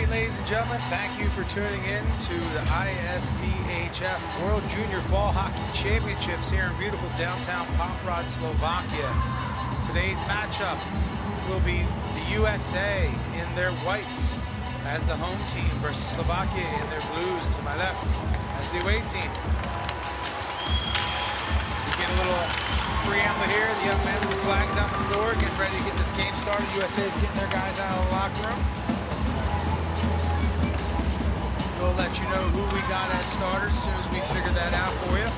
right, ladies and gentlemen, thank you for tuning in to the ISBHF World Junior Ball Hockey Championships here in beautiful downtown Poprad, Slovakia. Today's matchup will be the USA in their whites as the home team versus Slovakia in their blues to my left as the away team. We get a little preamble here. The young men with the flags on the floor getting ready to get this game started. USA is getting their guys out of the locker room. We'll let you know who we got as starters as soon as we figure that out for you.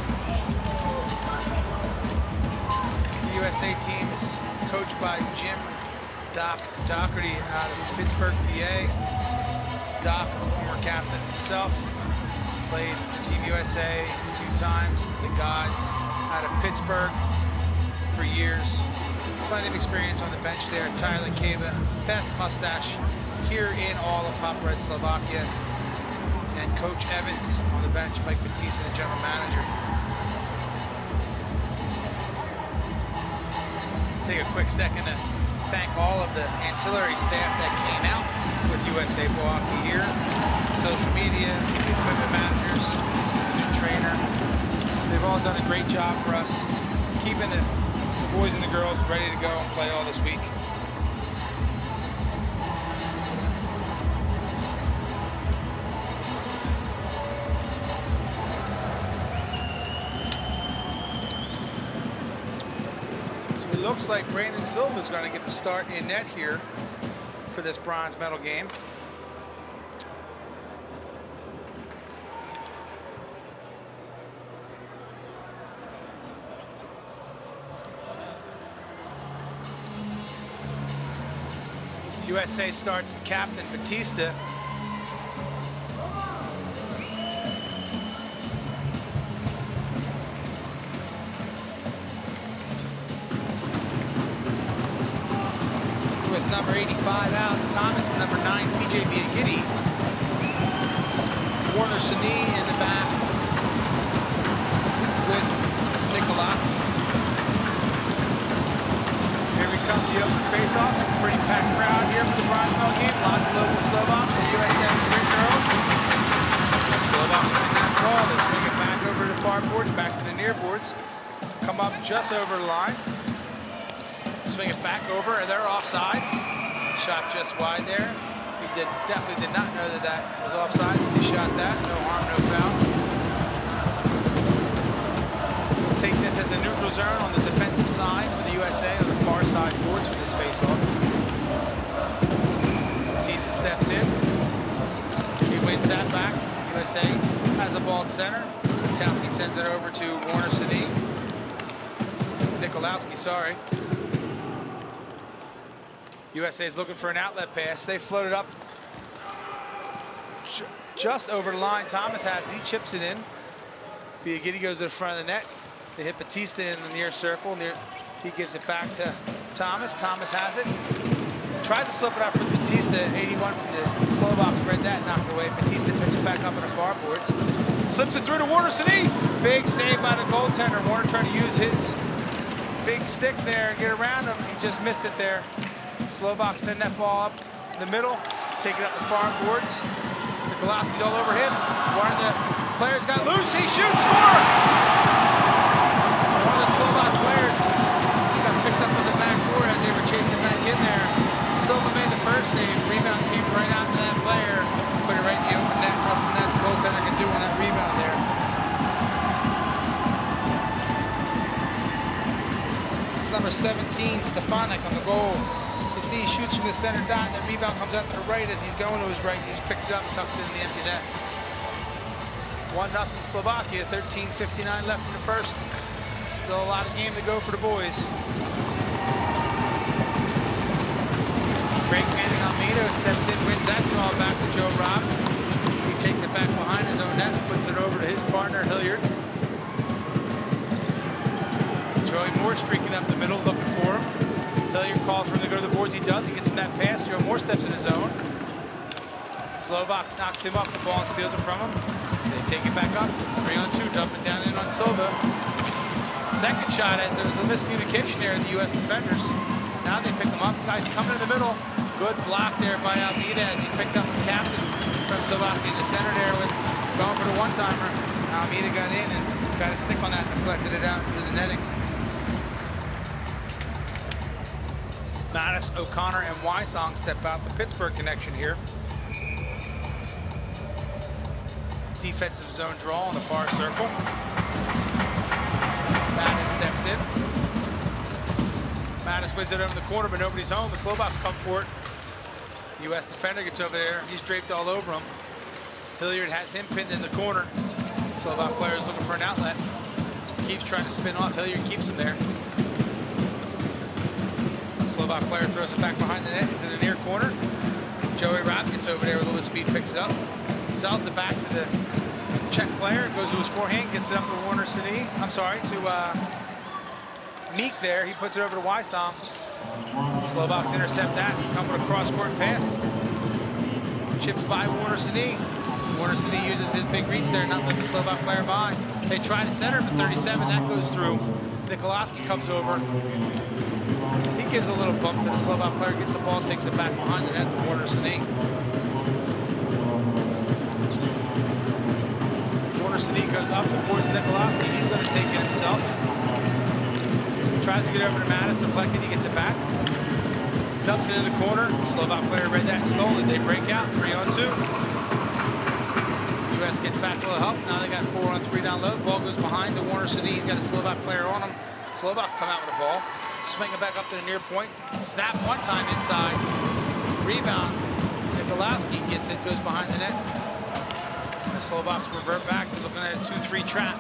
The USA team is coached by Jim Doc Doherty out of Pittsburgh, PA. Doc, a former captain himself, played for Team USA a few times. The Gods out of Pittsburgh for years. Plenty of experience on the bench there. Tyler Kava, best mustache here in all of Poprad, Slovakia. And Coach Evans on the bench, Mike Batista, the general manager. Take a quick second to thank all of the ancillary staff that came out with USA Ball Hockey here. Social media, the equipment managers, the new trainer. They've all done a great job for us, keeping the boys and the girls ready to go and play all this week. Looks like Brandon Silva is going to get the start in net here for this bronze medal game. USA starts the captain, Batista. Number 85, Alex Thomas, and number 9, PJ Biaghitti. Warner Sini in the back with Nikolowski. Here we come, the open face-off. Pretty packed crowd here for the bronze medal game. Lots of local Slovaks for USA Great girls. And Slovaks win that draw. They swing it back over to the far boards, back to the near boards. Come up just over the line. Swing it back over, and they're offsides. Shot just wide there. He definitely did not know that that was offside. He shot that. No harm, no foul. We'll take this as a neutral zone on the defensive side for the USA on the far side boards for this face-off. Batista steps in. He wins that back. USA has the ball at center. Witkowski sends it over to Warner Sini. Nikolowski, sorry. USA is looking for an outlet pass. They floated up just over the line. Thomas has it. He chips it in. Biaghitti goes to the front of the net. They hit Batista in the near circle. He gives it back to Thomas. Thomas has it. Tries to slip it out for Batista. 81 from the Slovaks read that, knocked it away. Batista picks it back up on the far boards. Slips it through to Warner Sini. Big save by the goaltender. Warner trying to use his big stick there and get around him. He just missed it there. Slovaks send that ball up in the middle, take it up the far boards. Nikolowski's all over him. One of the players got loose. He shoots, score! One of the Slovak players got picked up on the back board as they were chasing back in there. Silva made the first save. Rebound came right out to that player. Put it right in the open net. Nothing that the goaltender can do on that rebound there. It's number 17, Stefanik on the goal. You see he shoots from the center dot, and the rebound comes out to the right as he's going to his right. He just picks it up and tucks it in the empty net. 1-0 Slovakia, 13:59 left in the first. Still a lot of game to go for the boys. Craig Manning Almeida steps in, wins that draw back to Joe Robb. He takes it back behind his own net, puts it over to his partner, Hilliard. Joey Moore streaking up the middle, looking for him. Hilliard calls for him to go to the boards. He does. He gets in that pass. Joe Moore steps in his zone. Slovak knocks him off the ball and steals it from him. They take it back up. 3-on-2, dumping down in on Silva. Second shot, as there was a miscommunication there in the U.S. defenders. Now they pick him up. Guys coming in the middle. Good block there by Almeida as he picked up the captain from Slovakia in the center there with going for the one-timer. Almeida got in and got a stick on that and deflected it out into the netting. Mattis, O'Connor, and Wysong step out. The Pittsburgh connection here. Defensive zone draw on the far circle. Mattis steps in. Mattis wins it over the corner, but nobody's home. The Slovaks come for it. U.S. defender gets over there. He's draped all over him. Hilliard has him pinned in the corner. Slovak player is looking for an outlet. Keeps trying to spin off. Hilliard keeps him there. Slovak player throws it back behind the net into the near corner. Joey Rapp gets over there with a little speed, picks it up. Sells it back to the Czech player. Goes to his forehand, gets it up to Warner Sini. I'm sorry, to Meek there. He puts it over to Wysong. Slovaks intercept that. Come with a cross-court pass. Chips by Warner Sini. Warner Sini uses his big reach there, not letting the Slovak player by. They try to center for 37. That goes through. Nikolaski comes over. He gives a little bump to the Slovak player, gets the ball, takes it back behind the net to Warner Sini. Warner Sini goes up towards Nikolaski. He's going to take it himself. Tries to get over to Mattis, deflected, he gets it back. Dumps it in the corner. Slovak player read that and stole it. They break out, 3-on-2. U.S. gets back a little help. Now they got 4-on-3 down low. Ball goes behind to Warner Sini. He's got a Slovak player on him. Slovaks come out with the ball. Swing it back up to the near point. Snap one time inside. Rebound. Nikolaski gets it, goes behind the net. And the Slovaks revert back. They're looking at a 2-3 trap.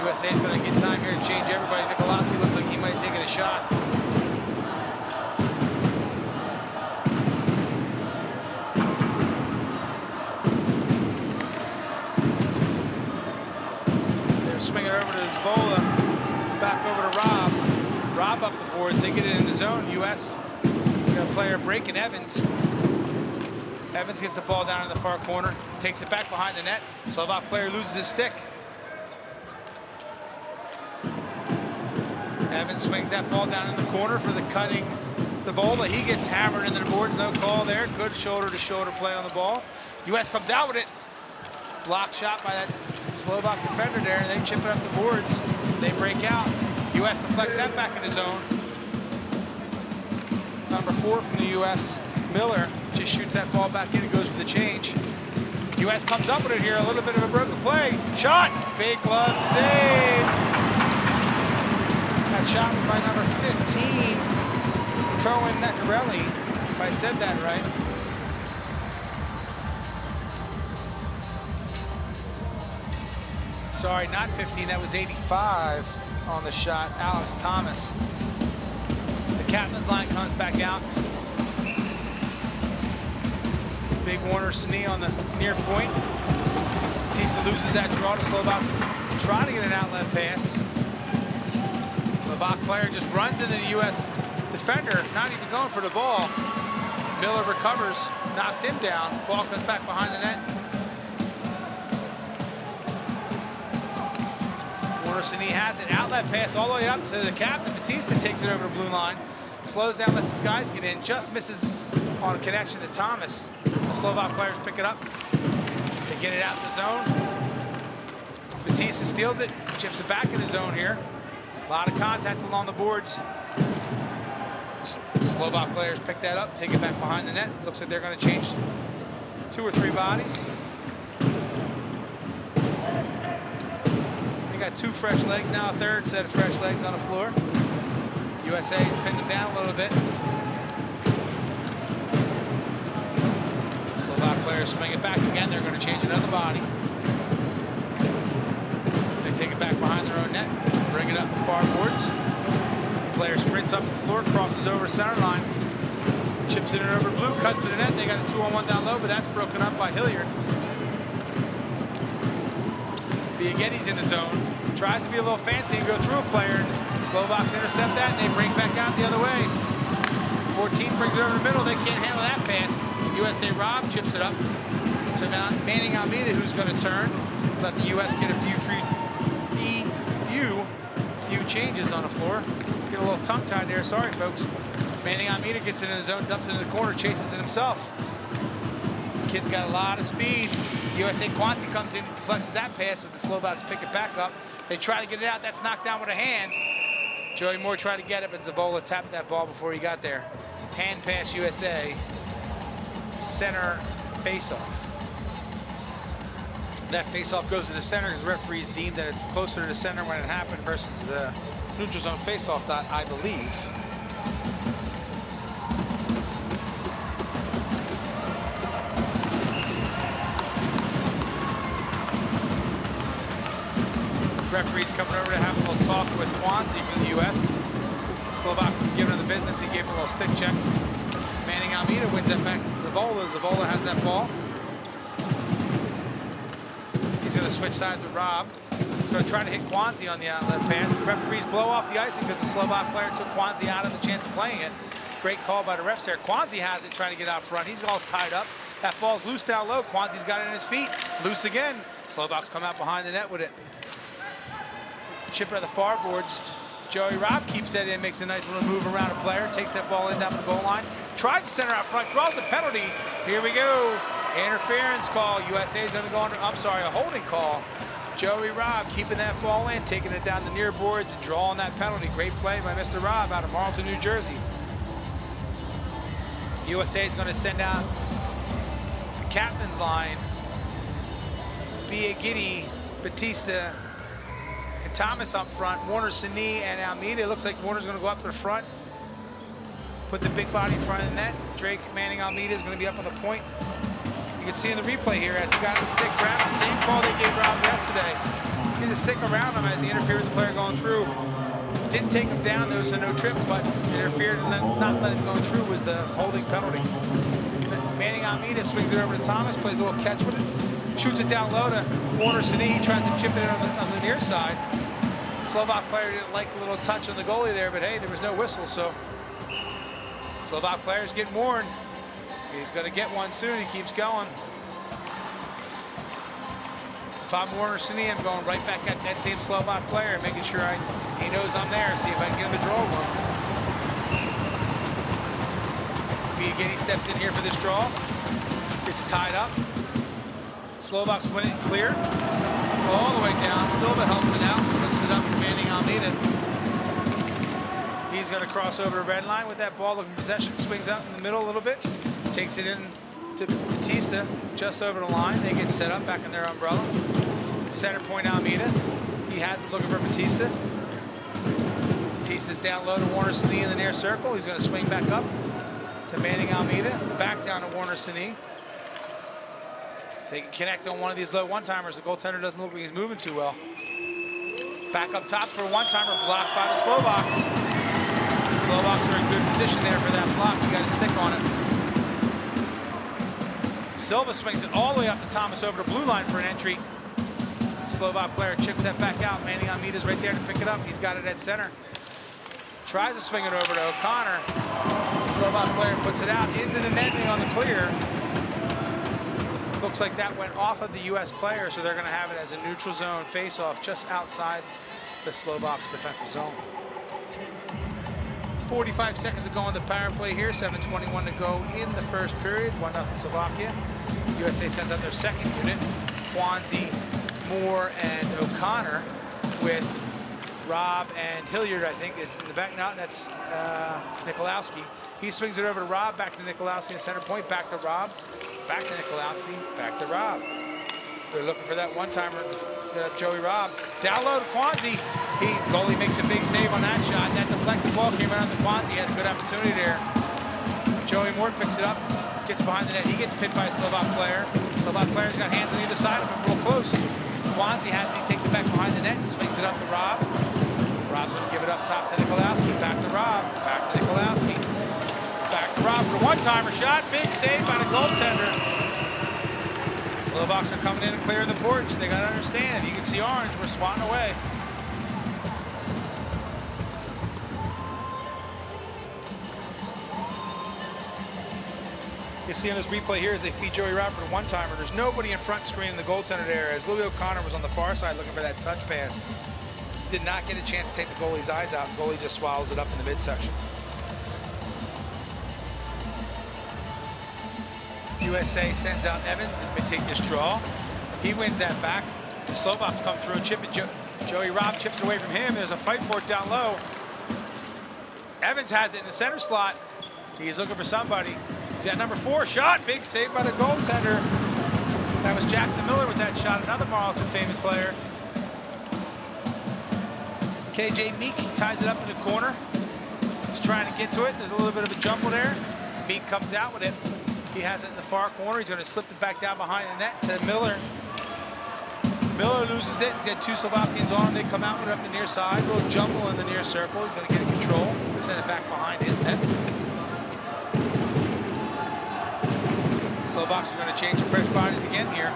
USA is going to get time here to change everybody. Nikolaski looks like he might have taken a shot. They're swinging over to Zvola. Back over to Rob. Rob up the boards. They get it in the zone. U.S. got a player breaking Evans. Evans gets the ball down in the far corner. Takes it back behind the net. Slovak player loses his stick. Evans swings that ball down in the corner for the cutting Zvola. He gets hammered into the boards. No call there. Good shoulder-to-shoulder play on the ball. U.S. comes out with it. Block shot by that Slovak defender there, and they chip it up the boards. They break out. U.S. deflects that back in the zone. Number 4 from the U.S., Miller, just shoots that ball back in and goes for the change. U.S. comes up with it here. A little bit of a broken play. Shot! Big glove save. That shot was by number 15, Cohen Neccarelli, if I said that right. Sorry, not 15, that was 85 on the shot, Alex Thomas. The captain's line comes back out. Big Warner Sini on the near point. Tisa loses that draw. The Slovaks trying to get an outlet pass. Slovak player just runs into the U.S. defender, not even going for the ball. Miller recovers, knocks him down. Ball comes back behind the net. Warner Sini has an outlet pass all the way up to the captain. Batista takes it over the blue line. Slows down, lets his guys get in. Just misses on a connection to Thomas. The Slovak players pick it up. They get it out in the zone. Batista steals it, chips it back in the zone here. A lot of contact along the boards. Slovak players pick that up, take it back behind the net. Looks like they're going to change 2 or 3 bodies. They got 2 fresh legs now, a 3rd set of fresh legs on the floor. USA's pinned them down a little bit. Slovak players swing it back again. They're going to change another body. They take it back behind their own net. Bring it up the far boards. Player sprints up the floor, crosses over center line, chips it in over blue, cuts to the net. They got a 2-on-1 down low, but that's broken up by Hilliard. Biaghetti's in the zone, tries to be a little fancy and go through a player. Slovaks intercept that, and they break back out the other way. 14 brings it over the middle. They can't handle that pass. USA Rob chips it up to Manning Almeida, who's going to turn. Let the U.S. get a few changes. changes on the floor. Get a little tongue-tied there. Sorry, folks. Manning Almeida gets it in his zone, dumps it in the corner, chases it himself. Kid's got a lot of speed. USA Kwanzi comes in, deflects that pass, but the Slovaks pick it back up. They try to get it out. That's knocked down with a hand. Joey Moore tried to get it, but Zabola tapped that ball before he got there. Hand pass USA. Center face-off. That face-off goes to the center because referees deemed that it's closer to the center when it happened versus the neutral zone face-off dot, I believe. Referee's coming over to have a little talk with Kwanzi from the U.S. Slovak was giving him the business. He gave him a little stick check. Manning Almeida wins that back to Zabola. Zabola has that ball. He's going to switch sides with Rob. He's going to try to hit Kwanzi on the outlet pass. The referees blow off the icing because the Slovak player took Kwanzi out of the chance of playing it. Great call by the refs there. Kwanzi has it, trying to get out front. He's all tied up. That ball's loose down low. Kwanzi's got it in his feet. Loose again. Slovaks come out behind the net with it. Chip it at the far boards. Joey Robb keeps that in, makes a nice little move around a player, takes that ball in down the goal line, tries to center out front, draws a penalty. Here we go. Interference call. USA is going to go under, I'm sorry, a holding call. Joey Robb keeping that ball in, taking it down the near boards and drawing that penalty. Great play by Mr. Robb out of Marlton, New Jersey. USA is going to send out the captain's line. Giddy, Batista, and Thomas up front. Warner, Sini, and Almeida. It looks like Warner's going to go up to the front. Put the big body in front of the net. Drake Manning Almeida is going to be up on the point. You can see in the replay here as he got the stick around him. Same call they gave Rob yesterday. He just stick around him as he interfered with the player going through. Didn't take him down, there was a no trip, but interfered and then not let him go through was the holding penalty. But Manning Almeida swings it over to Thomas, plays a little catch with it, shoots it down low to Warner Sini. He tries to chip it in on the near side. Slovak player didn't like the little touch on the goalie there, but hey, there was no whistle, so Slovak player's getting warned. He's going to get one soon. He keeps going. If I'm Warner Sini, I'm going right back at that same Slovak player, making sure he knows I'm there, see if I can get him a draw one. Giddy steps in here for this draw. It's tied up. Slovaks win it clear. All the way down. Silva helps it out. Puts it up to Manning Almeida. He's going to cross over the red line with that ball. Looking possession. Swings out in the middle a little bit. Takes it in to Batista just over the line. They get set up back in their umbrella. Center point Almeida. He has it looking for Batista. Batista's down low to Warner Sini in the near circle. He's going to swing back up to Manning Almeida. Back down to Warner Sini. If they can connect on one of these low one-timers, the goaltender doesn't look like he's moving too well. Back up top for a one-timer, blocked by the Slovaks. Slovaks are in good position there for that block. You got to stick on it. Silva swings it all the way up to Thomas over the blue line for an entry. The Slovak player chips that back out. Manning Almeida's right there to pick it up. He's got it at center. Tries to swing it over to O'Connor. The Slovak player puts it out into the netting on the clear. Looks like that went off of the U.S. player, so they're going to have it as a neutral zone face-off just outside the Slovaks' defensive zone. 45 seconds to go on the power play here. 7:21 to go in the first period. 1-0 Slovakia. USA sends out their second unit. Kwanzi, Moore, and O'Connor with Rob and Hilliard, I think, is in the back. No, that's Nikolowski. He swings it over to Rob, back to Nikolowski in center point, back to Rob, back to Nikolowski, back to Rob. They're looking for that one-timer, Joey Rob. Down low to Kwanzi. Goalie makes a big save on that shot. That deflected ball came around to Kwanzi. He had a good opportunity there. Joey Moore picks it up, gets behind the net. He gets pinned by a Slovak player. Slovak player's got hands on either side of him, real close. Kwanzi has it. He takes it back behind the net and swings it up to Rob. Rob's going to give it up top to Nikolowski. Back to Rob. Back to Nikolowski. Back to Rob for a one-timer shot. Big save by the goaltender. Slovaks are coming in and clearing the porch. They got to understand. You can see orange. We're swatting away. You see on this replay here as they feed Joey Rob for the one-timer. There's nobody in front screening the goaltender there as Louis O'Connor was on the far side looking for that touch pass. did not get a chance to take the goalie's eyes out. The goalie just swallows it up in the midsection. USA sends out Evans and take this draw. He wins that back. The Slovaks come through, chip it. Joey Robb chips it away from him. There's a fight for it down low. Evans has it in the center slot. He's looking for somebody. He's got number 4 shot. Big save by the goaltender. That was Jackson Miller with that shot, another Marlton famous player. KJ Meek ties it up in the corner. He's trying to get to it. There's a little bit of a jumble there. Meek comes out with it. He has it in the far corner. He's going to slip it back down behind the net to Miller. Miller loses it. He's got 2 Slovakians on him. They come out with it up the near side. A little jumble in the near circle. He's going to get in control. Send it back behind his net. Slovaks are going to change some fresh bodies again here.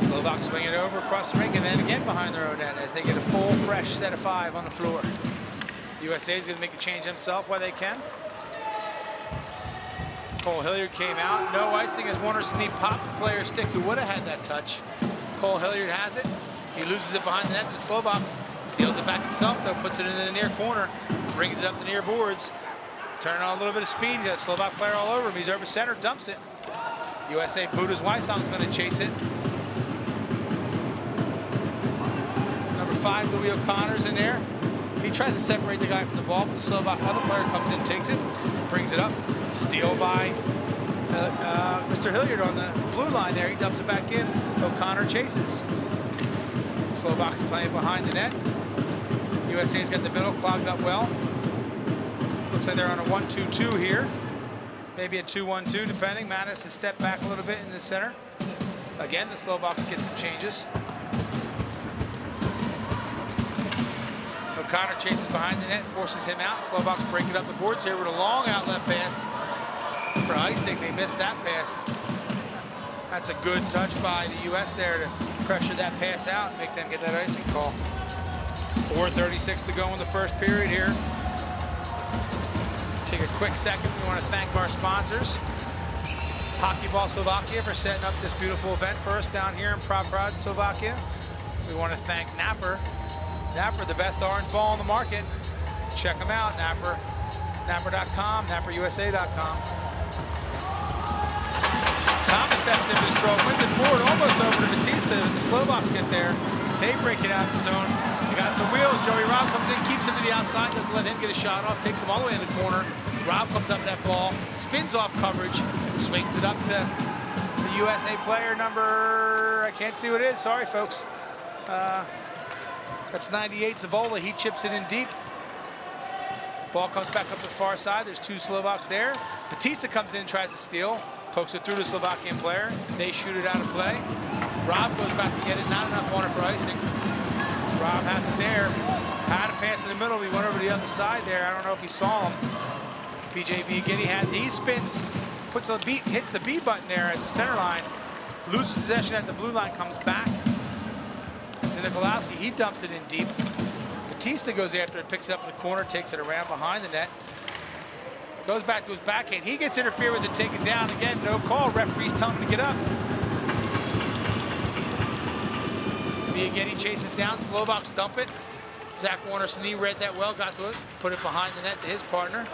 Slovaks swing it over across the rink and then again behind their own net as they get a full, fresh set of 5 on the floor. USA is going to make a change himself while they can. Cole Hilliard came out. No icing as Warner Sneap popped the player's stick who would have had that touch. Cole Hilliard has it. He loses it behind the net. The Slovaks steals it back himself, though, puts it into the near corner, brings it up the near boards. Turning on a little bit of speed. He's got a Slovak player all over him. He's over center, dumps it. USA Budas Weissong's going to chase it. Number 5, Louis O'Connor's in there. He tries to separate the guy from the ball, but the Slovak other player comes in, takes it, brings it up. Steal by Mr. Hilliard on the blue line there. He dumps it back in. O'Connor chases. Slovaks playing behind the net. USA's got the middle clogged up well. Looks like they're on a 1-2-2 here. Maybe a 2-1-2 depending. Mattis has stepped back a little bit in the center. Again, the Slovaks get some changes. O'Connor chases behind the net, forces him out. Slovaks break it up the boards here with a long outlet pass for icing. They missed that pass. That's a good touch by the U.S. there to pressure that pass out and make them get that icing call. 4:36 to go in the first period here. Take a quick second. We want to thank our sponsors. Hockey Ball Slovakia for setting up this beautiful event for us down here in Praprad, Slovakia. We want to thank Napper. Napper, the best orange ball on the market. Check them out, Napper. Napper.com, NapperUSA.com. Thomas steps into the draw, wins it forward, almost over to Batista. The Slovaks get there. They break it out of the zone. They got some wheels. Joey Robb comes in, keeps him to the outside, doesn't let him get a shot off, takes him all the way in the corner. Robb comes up that ball, spins off coverage, swings it up to the USA player number, I can't see what it is, sorry folks. That's 98 Zavola. He chips it in deep. Ball comes back up the far side. There's 2 Slovaks there. Batista comes in and tries to steal. Pokes it through the Slovakian player. They shoot it out of play. Robb goes back to get it. Not enough on it for icing. Robb has it there. Had a pass in the middle. He went over to the other side there. I don't know if he saw him. PJB Giddy has it. He spins, puts a beat, hits the B button there at the center line. Loses possession at the blue line. Comes back. Nikolowski, he dumps it in deep. Batista goes after it, picks it up in the corner, takes it around behind the net. Goes back to his backhand. He gets interfered with it, taken down. Again, no call. Referee's telling him to get up. Biagini chases down. Slovaks dump it. Zach Warner-Sneap read that well, got to it, put it behind the net to his partner.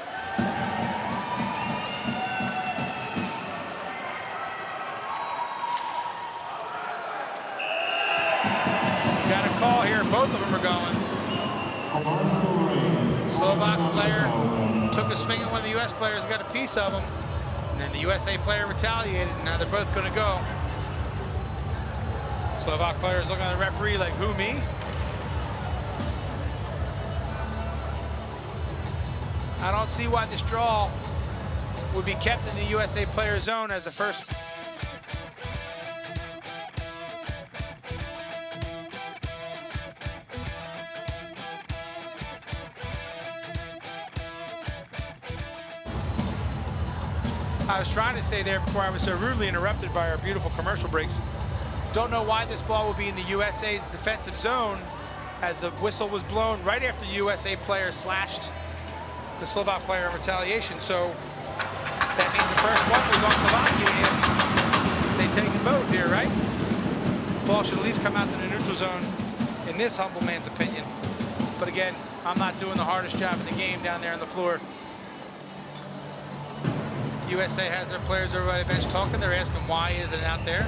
Got a call here. Both of them are going. Slovak player took a swing at one of the U.S. players, got a piece of him. And then the USA player retaliated. And now they're both going to go. Slovak players looking at the referee like, who, me? I don't see why this draw would be kept in the USA player zone as the first. I was trying to say there before I was so rudely interrupted by our beautiful commercial breaks. Don't know why this ball will be in the USA's defensive zone as the whistle was blown right after the USA player slashed the Slovak player in retaliation. So that means the first one was on Slovakia if they take them both here, right? ball should at least come out to the neutral zone, in this humble man's opinion. But again, I'm not doing the hardest job in the game down there on the floor. USA has their players over by the bench talking. They're asking why isn't it out there.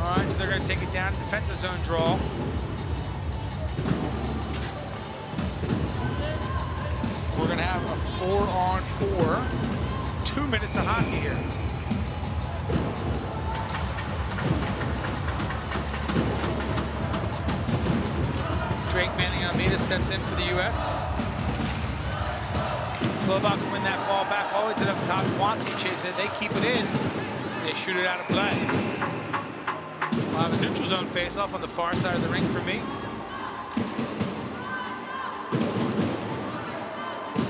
All right, so they're going to take it down, defensive zone draw. We're going to have a 4-on-4, 2 minutes of hockey here. Drake Manning Almeida steps in for the U.S. Slovaks win that ball back all the way to the top. Quanti chasing it. They keep it in. They shoot it out of play. We'll have a neutral zone face-off on the far side of the ring for me.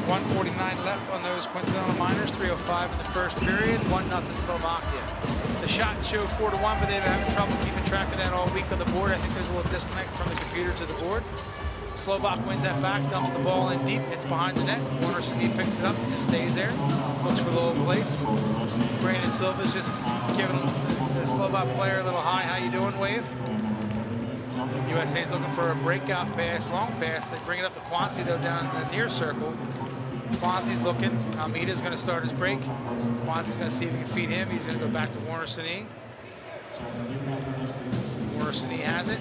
1:49 left on those coincidental minors. 3:05 in the first period. 1-0 Slovakia. The shot showed 4-1, but they've been having trouble keeping track of that all week on the board. I think there's a little disconnect from the computer to the board. Slovak wins that back, dumps the ball in deep, hits behind the net. Warner Sneed picks it up and just stays there. Looks for the little place. Brandon Silva's just giving the Slovak player a little hi, how you doing wave. USA's looking for a breakout pass, long pass. They bring it up to Quanzi though down in the near circle. Quanzi's looking. Almeida's going to start his break. Quanzi's going to see if he can feed him. He's going to go back to Warner Sneed. Warner Sneed has it.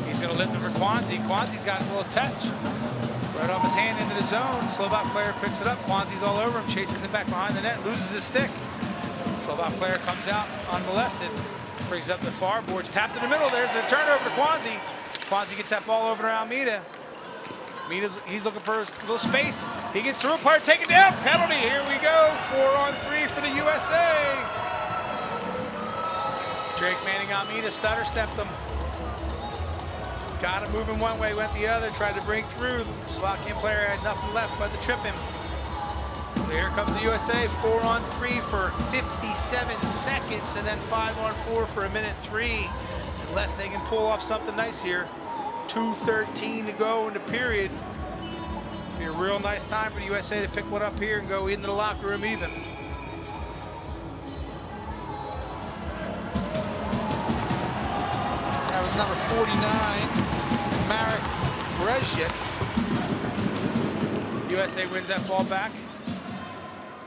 He's going to lift it for Quanzi. Quanzi's got a little touch. Right off his hand into the zone. Slovak player picks it up. Quanzi's all over him, chases it back behind the net, loses his stick. Slovak player comes out unmolested. Brings up the far boards, tapped in the middle. There's a turnover to Quanzi. Quanzi gets that ball over to Almeida. He's looking for a little space. He gets through a player, taken down. Penalty. Here we go. 4-on-3 for the USA. Drake Manning Almeida stutter stepped him. Got him moving one way, went the other, tried to break through. The Slovakian player had nothing left but to trip him. So here comes the USA, 4-on-3 for 57 seconds, and then 5-on-4 for 1:03. Unless they can pull off something nice here. 2:13 to go in the period. Be a real nice time for the USA to pick one up here and go into the locker room even. That was number 49, Marek Brezhik. USA wins that ball back.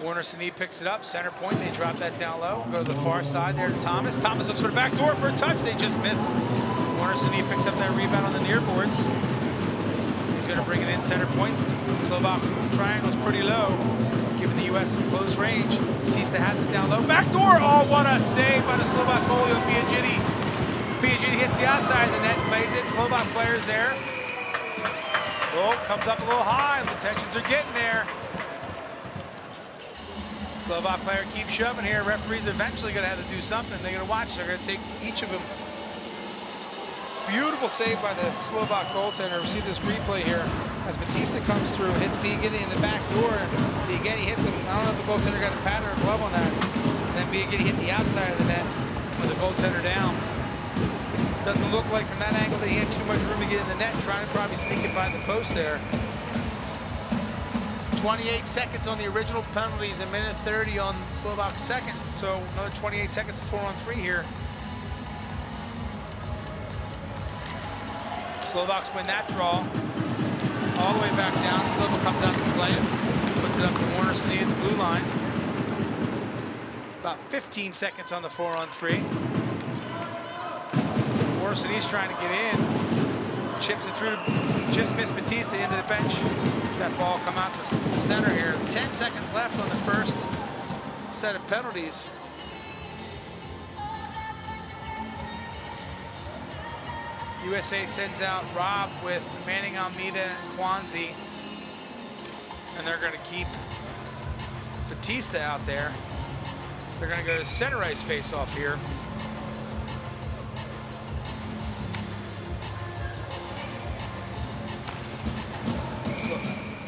Warner Sneed picks it up, center point. They drop that down low. Go to the far side there to Thomas. Thomas looks for the back door for a touch. They just miss. Warner Sneed picks up that rebound on the near boards. He's going to bring it in center point. Slovak triangle's pretty low, giving the U.S. some close range. Batista has it down low. Back door. Oh, what a save by the Slovak goalie on Biagini. Biagini hits the outside of the net, plays it. Slovak players there. Oh, comes up a little high. The tensions are getting there. Slovak player keeps shoving here. Referee's eventually going to have to do something. They're going to watch. They're going to take each of them. Beautiful save by the Slovak goaltender. We see this replay here as Batista comes through, hits Biagini in the back door. Biagini hits him. I don't know if the goaltender got a pad or a glove on that. And then Biagini hit the outside of the net with the goaltender down. Doesn't look like from that angle that he had too much room to get in the net, trying to probably sneak it by the post there. 28 seconds on the original penalties, 1:30 on Slovak second. So another 28 seconds of 4-on-3 here. Slovaks win that draw. All the way back down. Silva comes out to play it. Puts it up to Warner Sneed at the blue line. About 15 seconds on the 4-on-3. Warner Sneed's trying to get in. Chips it through, just missed Batista into the bench. That ball come out to the center here. 10 seconds left on the first set of penalties. USA sends out Rob with Manning, Almeida, and Quanzi. And they're going to keep Batista out there. They're going to go to center ice face-off here.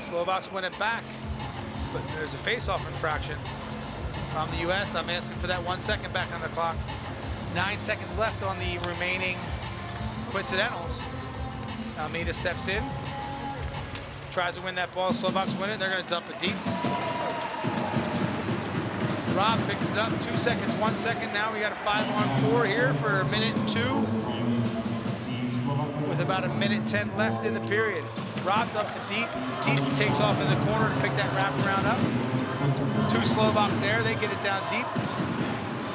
Slovaks win it back, but there's a face-off infraction from the U.S. I'm asking for that 1 second back on the clock. 9 seconds left on the remaining coincidentals. Almeida steps in, tries to win that ball. Slovaks win it. They're going to dump it deep. Rob picks it up, 2 seconds, 1 second. Now we got a 5-on-4 here for a minute 2. With about a minute 10 left in the period. Rob dumps it deep. Batista takes off in the corner to pick that wraparound up. 2 Slovaks there, they get it down deep.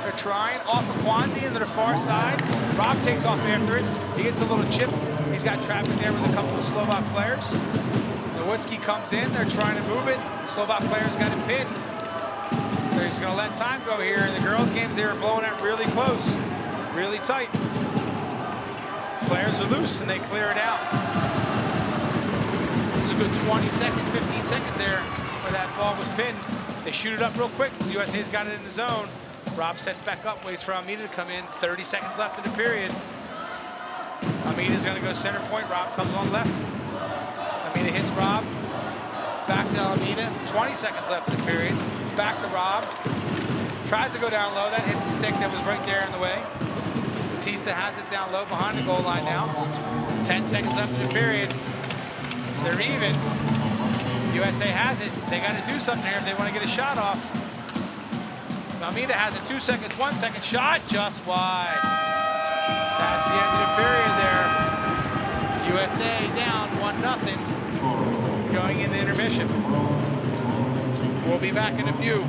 They're trying, off of Kwanzi into the far side. Rob takes off after it. He gets a little chip. He's got traffic there with a couple of Slovak players. Nowitzki comes in, they're trying to move it. The Slovak players got it pinned. They're just gonna let time go here. In the girls' games, they were blowing it really close, really tight. Players are loose and they clear it out. It's a good 20 seconds, 15 seconds there where that ball was pinned. They shoot it up real quick. The USA's got it in the zone. Rob sets back up, waits for Almeida to come in. 30 seconds left in the period. Almeida's gonna go center point. Rob comes on left. Almeida hits Rob. Back to Almeida. 20 seconds left in the period. Back to Rob. Tries to go down low. That hits the stick that was right there in the way. Batista has it down low behind the goal line now. 10 seconds left in the period. They're even. USA has it. They got to do something here if they want to get a shot off. Almeida has it. 2 seconds, 1 second. Shot just wide. That's the end of the period there. USA down 1-0 going into intermission. We'll be back in a few.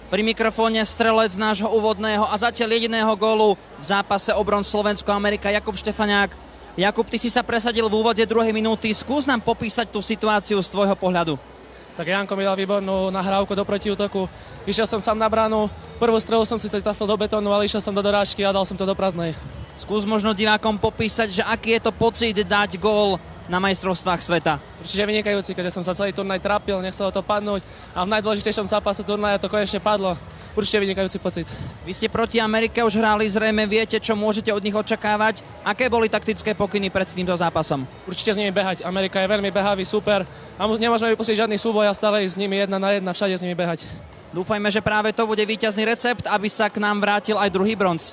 Pri mikrofóne strelec nášho úvodného a zatiaľ jediného gólu v zápase o bronz Slovensko-Amerika Jakub Štefaniak. Jakub, ty si sa presadil v úvode druhej minúty. Skús nám popísať tú situáciu z tvojho pohľadu. Tak Janko mi dal výbornú nahrávku do protiútoku. Išiel som sám na bránu. Prvú strelu som si trafil do betónu, ale išiel som do dorážky a dal som to do prázdnej. Skús možno divákom popísať, že aký je to pocit dať gól na majstrovstvách sveta. Určite vynikajúci, keďže som sa celý turnaj trápil, nechcel to padnúť a v najdôležitejšom zápase turnaja to konečne padlo. Určite vynikajúci pocit. Vy ste proti Amerike už hrali, zrejme viete, čo môžete od nich očakávať. Aké boli taktické pokyny pred týmto zápasom? Určite s nimi behať. Amerika je veľmi behavý, super a nemôžeme vypustiť žiadny súboj a stále ísť s nimi 1-1, všade s nimi behať. Dúfajme, že práve to bude víťazný recept, aby sa k nám vrátil aj druhý bronz.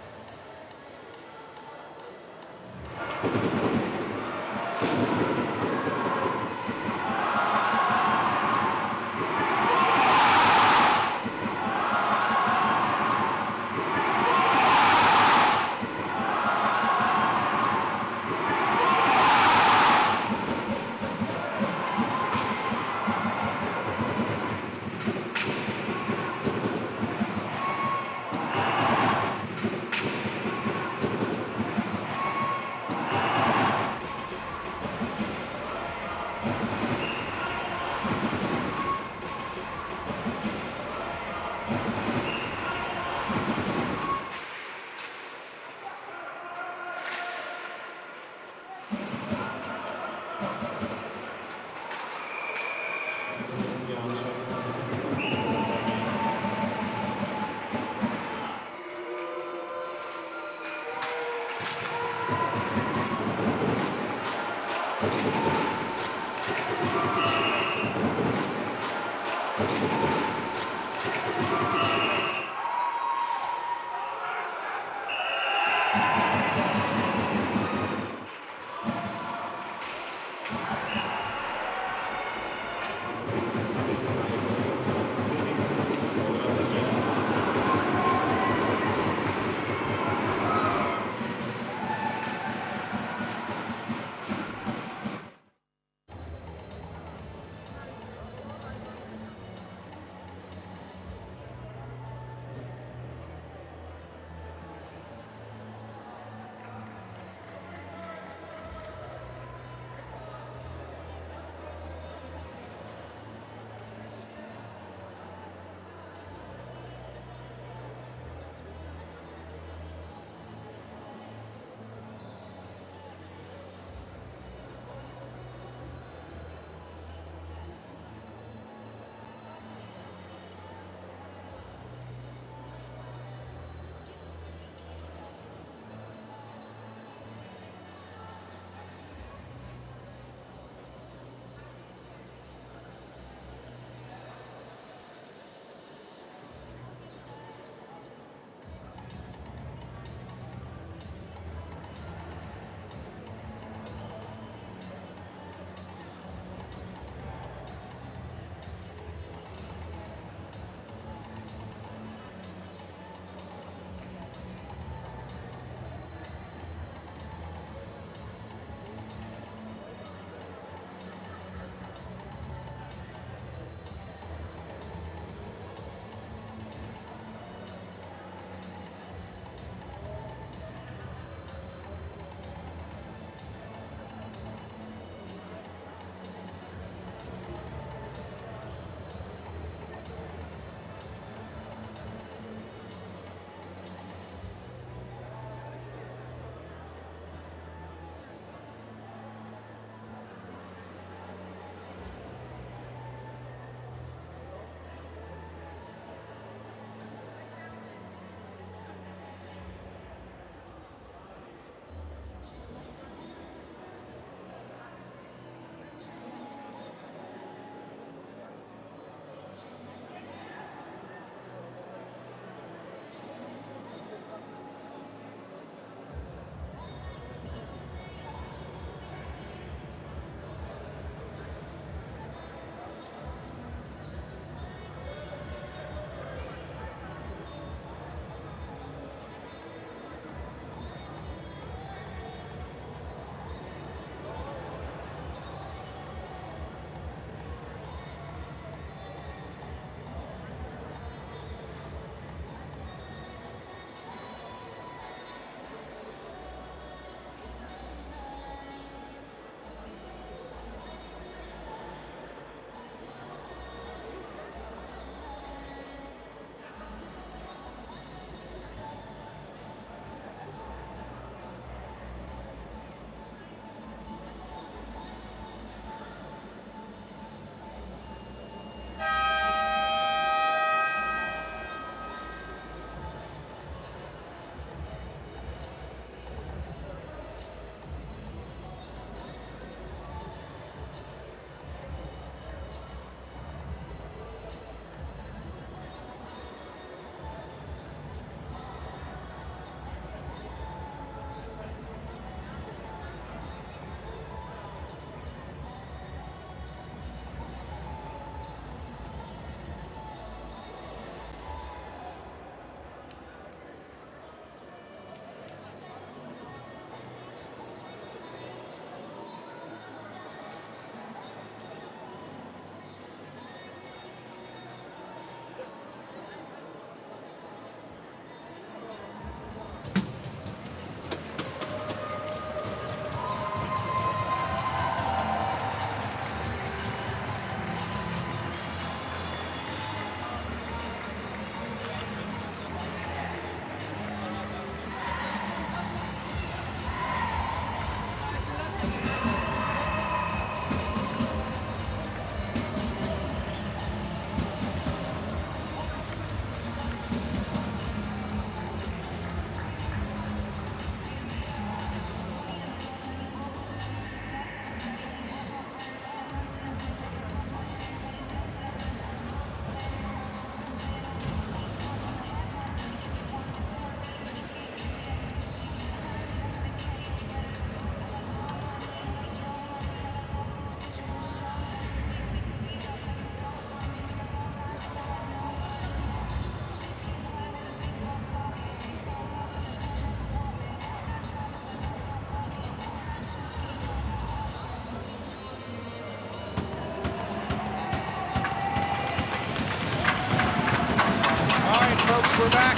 Slovak.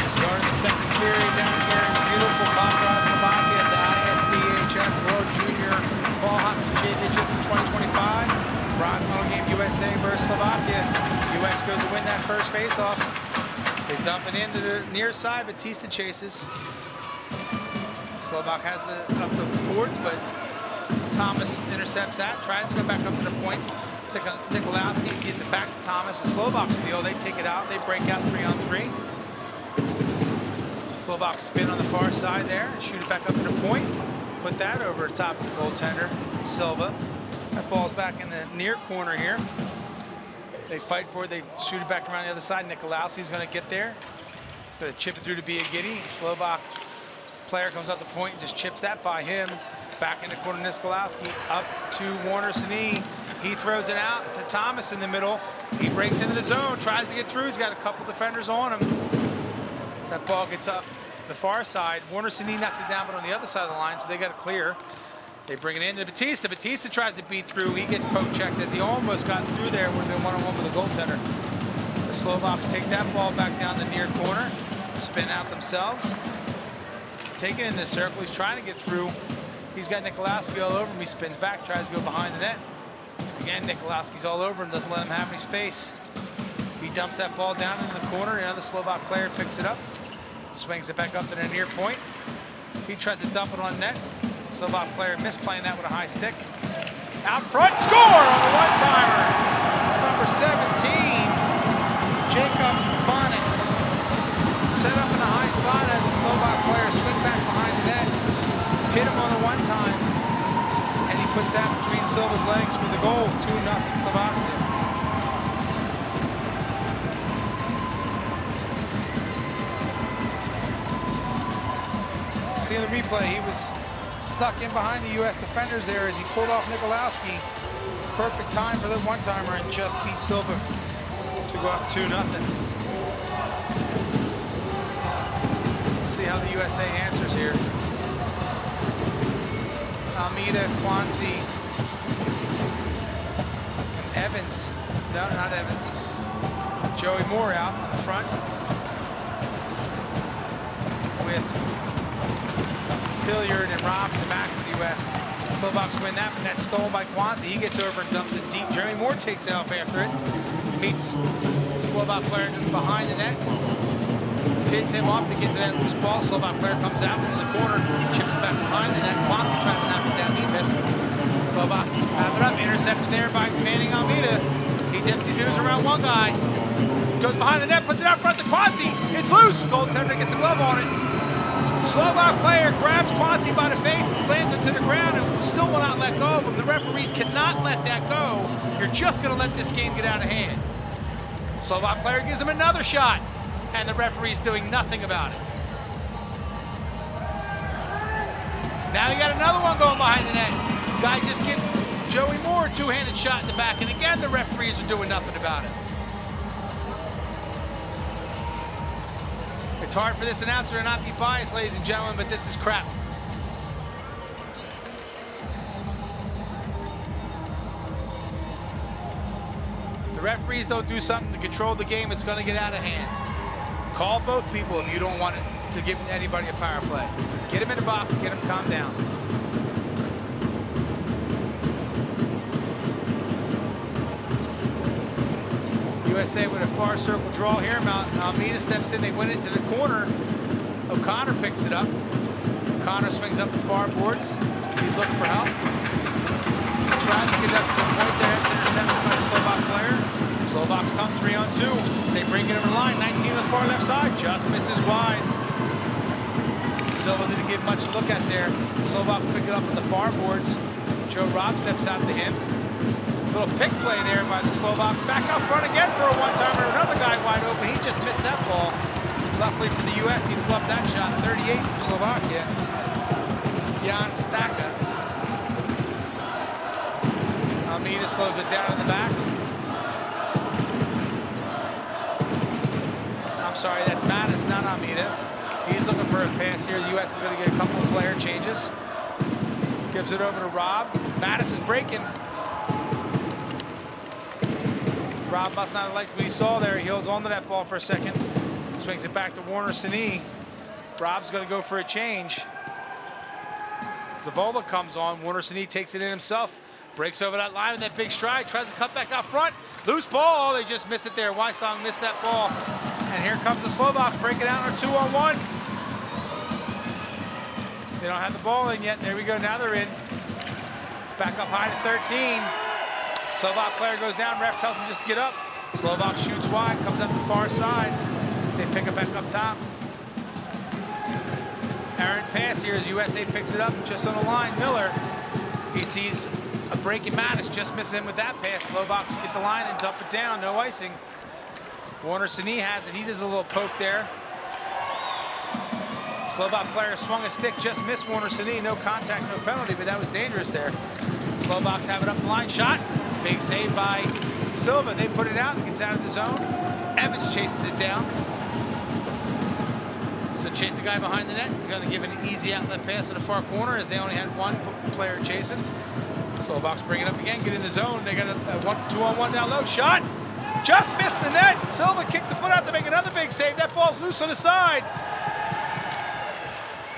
Starting the second period down here in beautiful Belgrade, Slovakia at the ISBHF World Junior Ball Hockey Championships in 2025. Bronze medal game USA versus Slovakia. US goes to win that first faceoff. They dump it into the near side, Batista chases. Slovak has up the boards, but Thomas intercepts that, tries to go back up to the point. Nikolowski gets it back to Thomas. The Slovak steal, they take it out, they break out 3-on-3. Slovak spin on the far side there, shoot it back up to the point. Put that over the top of the goaltender, Silva. That ball's back in the near corner here. They fight for it, they shoot it back around the other side. Nikolowski's gonna get there. He's gonna chip it through to Biagini. Slovak player comes up the point and just chips that by him. Back in the corner, Nikolowski up to Warner Sini. He throws it out to Thomas in the middle. He breaks into the zone, tries to get through. He's got a couple defenders on him. That ball gets up the far side. Warner Sini knocks it down, but on the other side of the line, so they got to clear. They bring it in to Batista. Batista tries to beat through. He gets poke checked as he almost got through there. Would have been one-on-one with the goaltender. The Slovaks take that ball back down the near corner, spin out themselves. Take it in the circle. He's trying to get through. He's got Nikolowski all over him. He spins back, tries to go behind the net. Again, Nikolowski's all over him, doesn't let him have any space. He dumps that ball down in the corner. Another Slovak player picks it up, swings it back up to the near point. He tries to dump it on net. Slovak player misplaying that with a high stick. Out front, score on the one-timer. Number 17, Jacob Stefanik. Set up in a high slot as the Slovak player swing back behind the net. Hit him on the one-time. And he puts that between Silva's legs for the goal. 2-0 Slovakia. See in the replay, he was stuck in behind the U.S. defenders there as he pulled off Nikolowski. Perfect time for the one-timer and just beat Silva to go up 2-0. See how the USA answers here. Almeida, Kwanzi, and Evans. No, not Evans. Joey Moore out on the front with Hilliard and Robb in the back for the U.S. Slovaks win that, but that's stolen by Kwanzi. He gets over and dumps it deep. Jeremy Moore takes off after it. Meets the Slovak player just behind the net. Pins him off to get to that loose ball. Slovak player comes out into the corner, chips it back behind the net. Kwanzi trying to knock it down. He missed. Slovak have it up, intercepted there by Manning Almeida. He dipsy-doos around one guy. Goes behind the net, puts it out front to Kwanzi. It's loose. Goaltender gets a glove on it. Slovak player grabs Kwanzi by the face and slams it to the ground and still will not let go of him. The referees cannot let that go. You're just going to let this game get out of hand. Slovak player gives him another shot, and the referee's doing nothing about it. Now you got another one going behind the net. Guy just gives Joey Moore a two-handed shot in the back, and again, the referees are doing nothing about it. It's hard for this announcer to not be biased, ladies and gentlemen, but this is crap. If the referees don't do something to control the game, it's going to get out of hand. Call both people if you don't want it to give anybody a power play. Get him in the box, get him calmed down. USA with a far circle draw here. Almeida steps in, they win it to the corner. O'Connor picks it up. O'Connor swings up the far boards. He's looking for help. Tries to get up to the point there. It's intercepted by the Slovak player. Slovaks come 3-on-2. They bring it over the line. 19 on the far left side. Just misses wide. Silva didn't get much to look at there. Slovaks pick it up on the far boards. Joe Robb steps out to him. Little pick play there by the Slovaks. Back out front again for a one-timer. Another guy wide open. He just missed that ball. Luckily for the U.S., he flubbed that shot. 38 from Slovakia. Jan Staka. Almeida slows it down in the back. I'm sorry, that's Mattis, not Almeida. He's looking for a pass here. The U.S. is going to get a couple of player changes. Gives it over to Robb. Mattis is breaking. Robb must not have liked what he saw there. He holds on to that ball for a second. swings it back to Warner Sini. Rob's going to go for a change. Zavola comes on. Warner Sini takes it in himself. Breaks over that line with that big stride. Tries to cut back out front. Loose ball. They just miss it there. Wysong missed that ball. And here comes the Slovaks breaking out on a 2-on-1. They don't have the ball in yet. There we go. Now they're in. Back up high to 13. Slovak player goes down. Ref tells him just to get up. Slovak shoots wide. Comes up the far side. They pick it back up top. Errant pass here as USA picks it up just on the line. Miller, he sees a break in Mattis, just missing him with that pass. Slovaks get the line and dump it down, no icing. Warner Sini has it, he does a little poke there. Slovak player swung a stick, just missed Warner Sini, no contact, no penalty, but that was dangerous there. Slovaks have it up the line, shot. Big save by Silva, they put it out, it gets out of the zone. Evans chases it down. So chase the guy behind the net. He's going to give an easy outlet pass to the far corner as they only had one player chasing. Slovaks bring it up again, get in the zone. They got a 2-on-1 down low. Shot! Just missed the net. Silva kicks the foot out to make another big save. That ball's loose on the side.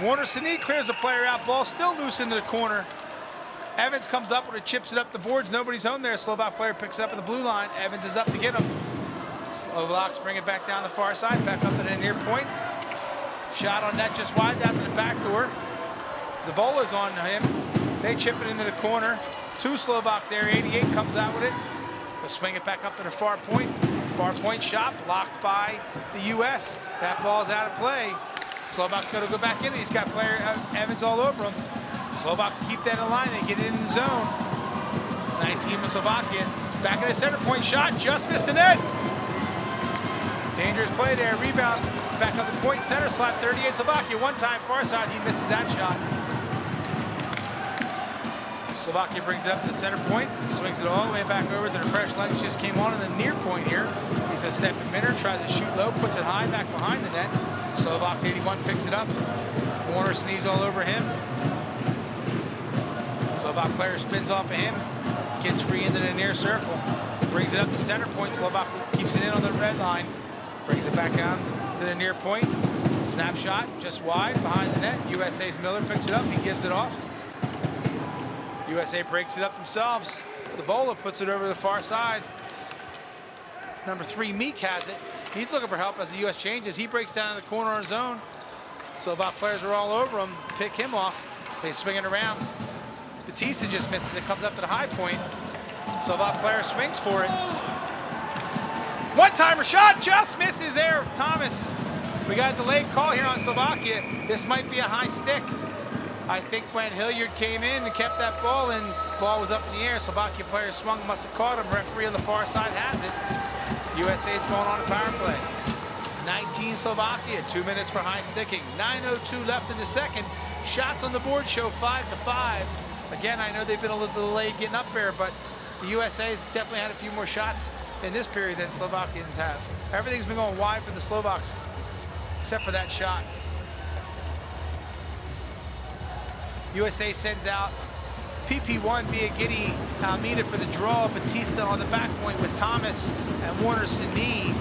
Warner Sini clears the player out. Ball still loose into the corner. Evans comes up with it, chips it up the boards. Nobody's home there. Slovak player picks it up at the blue line. Evans is up to get him. Slovaks bring it back down the far side, back up to the near point. Shot on net just wide down to the back door. Zavola's on him. They chip it into the corner. Two Slovaks there. 88 comes out with it. So swing it back up to the far point. Far point shot blocked by the U.S. That ball's out of play. Slovaks got to go back in. He's got player Evans all over him. Slovaks keep that in line. They get it in the zone. 19 with Slovakia. Back in the center point shot. Just missed the net. Dangerous play there. Rebound. It's back up the point. Center slot. 38 Slovakia. One time far side. He misses that shot. Slovakia brings it up to the center point. Swings it all the way back over to the fresh legs. Just came on in the near point here. He's a step in minner. Tries to shoot low. Puts it high back behind the net. Slovaks 81 picks it up. Warner sneezes all over him. Slovak player spins off of him. Gets free into the near circle. Brings it up to center point. Slovak keeps it in on the red line. Brings it back down to the near point. Snapshot just wide behind the net. USA's Miller picks it up. He gives it off. USA breaks it up themselves. Zavola puts it over the far side. Number 3, Meek has it. He's looking for help as the U.S. changes. He breaks down in the corner on his own. Slovak players are all over him. Pick him off. They swing it around. Batista just misses it. Comes up to the high point. Slovak player swings for it. One-timer shot. Just misses there. Thomas. We got a delayed call here on Slovakia. This might be a high stick. I think when Hilliard came in and kept that ball and the ball was up in the air, Slovakia player swung, must have caught him. Referee on the far side has it. USA's going on a power play. 19 Slovakia, 2 minutes for high sticking. 9:02 left in the second. Shots on the board show 5-5. Again, I know they've been a little delayed getting up there, but the USA's definitely had a few more shots in this period than Slovakians have. Everything's been going wide for the Slovaks, except for that shot. USA sends out PP1 Biagini Almeida for the draw. Batista on the back point with Thomas and Warner Sini.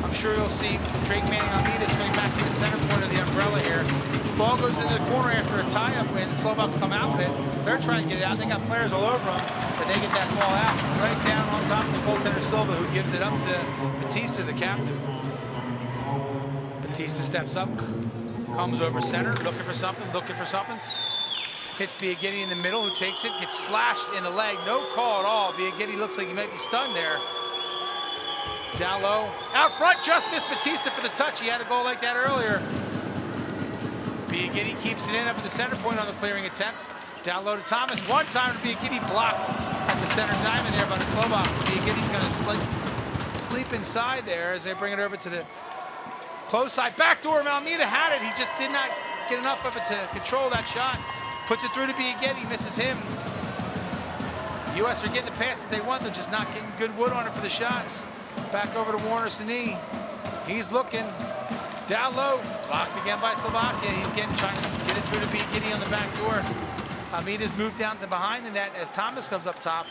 I'm sure you'll see Drake Manning Almeida swing back to the center point of the umbrella here. Ball goes into the corner after a tie-up win. The Slovaks come out with it. They're trying to get it out. They got players all over them, but they get that ball out right down on top of the goaltender Silva, who gives it up to Batista, the captain. Batista steps up, comes over center, looking for something. Hits Biagini in the middle, who takes it, gets slashed in the leg. No call at all. Biagini looks like he might be stunned there. Down low. Out front, just missed Batista for the touch. He had a goal like that earlier. Biagini keeps it in up at the center point on the clearing attempt. Down low to Thomas. One time to Biagini, blocked at the center diamond there by the Slovaks. Biagini's going to sleep inside there as they bring it over to the close side. Backdoor, Almeida had it. He just did not get enough of it to control that shot. Puts it through to Biagini, misses him. The U.S. are getting the passes they want. They're just not getting good wood on it for the shots. Back over to Warner Sini. He's looking. Down low. Blocked again by Slovakia. He's again trying to get it through to Biagini on the back door. Almeida's moved down to behind the net as Thomas comes up top.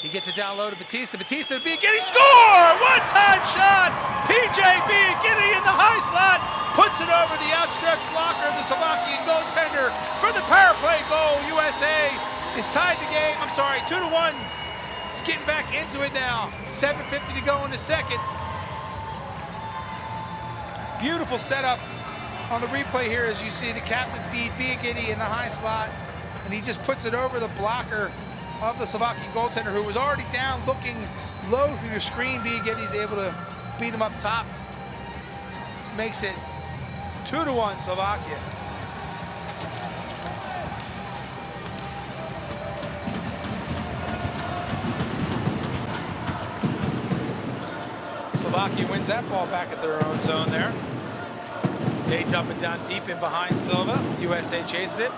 He gets it down low to Batista. Batista to Biagini, score! One-time shot! PJ Biagini in the high slot puts it over the outstretched blocker of the Slovakian goaltender for the power play goal. USA is tied the game. I'm sorry, 2-1. It's getting back into it now. 7:50 to go in the second. Beautiful setup on the replay here as you see the captain feed Biagini in the high slot, and he just puts it over the blocker of the Slovakian goaltender, who was already down looking low through the screen. Biagini's able to beat him up top. Makes it 2-1 Slovakia. Slovakia wins that ball back at their own zone there. They dump it down deep in behind Silva. USA chases it.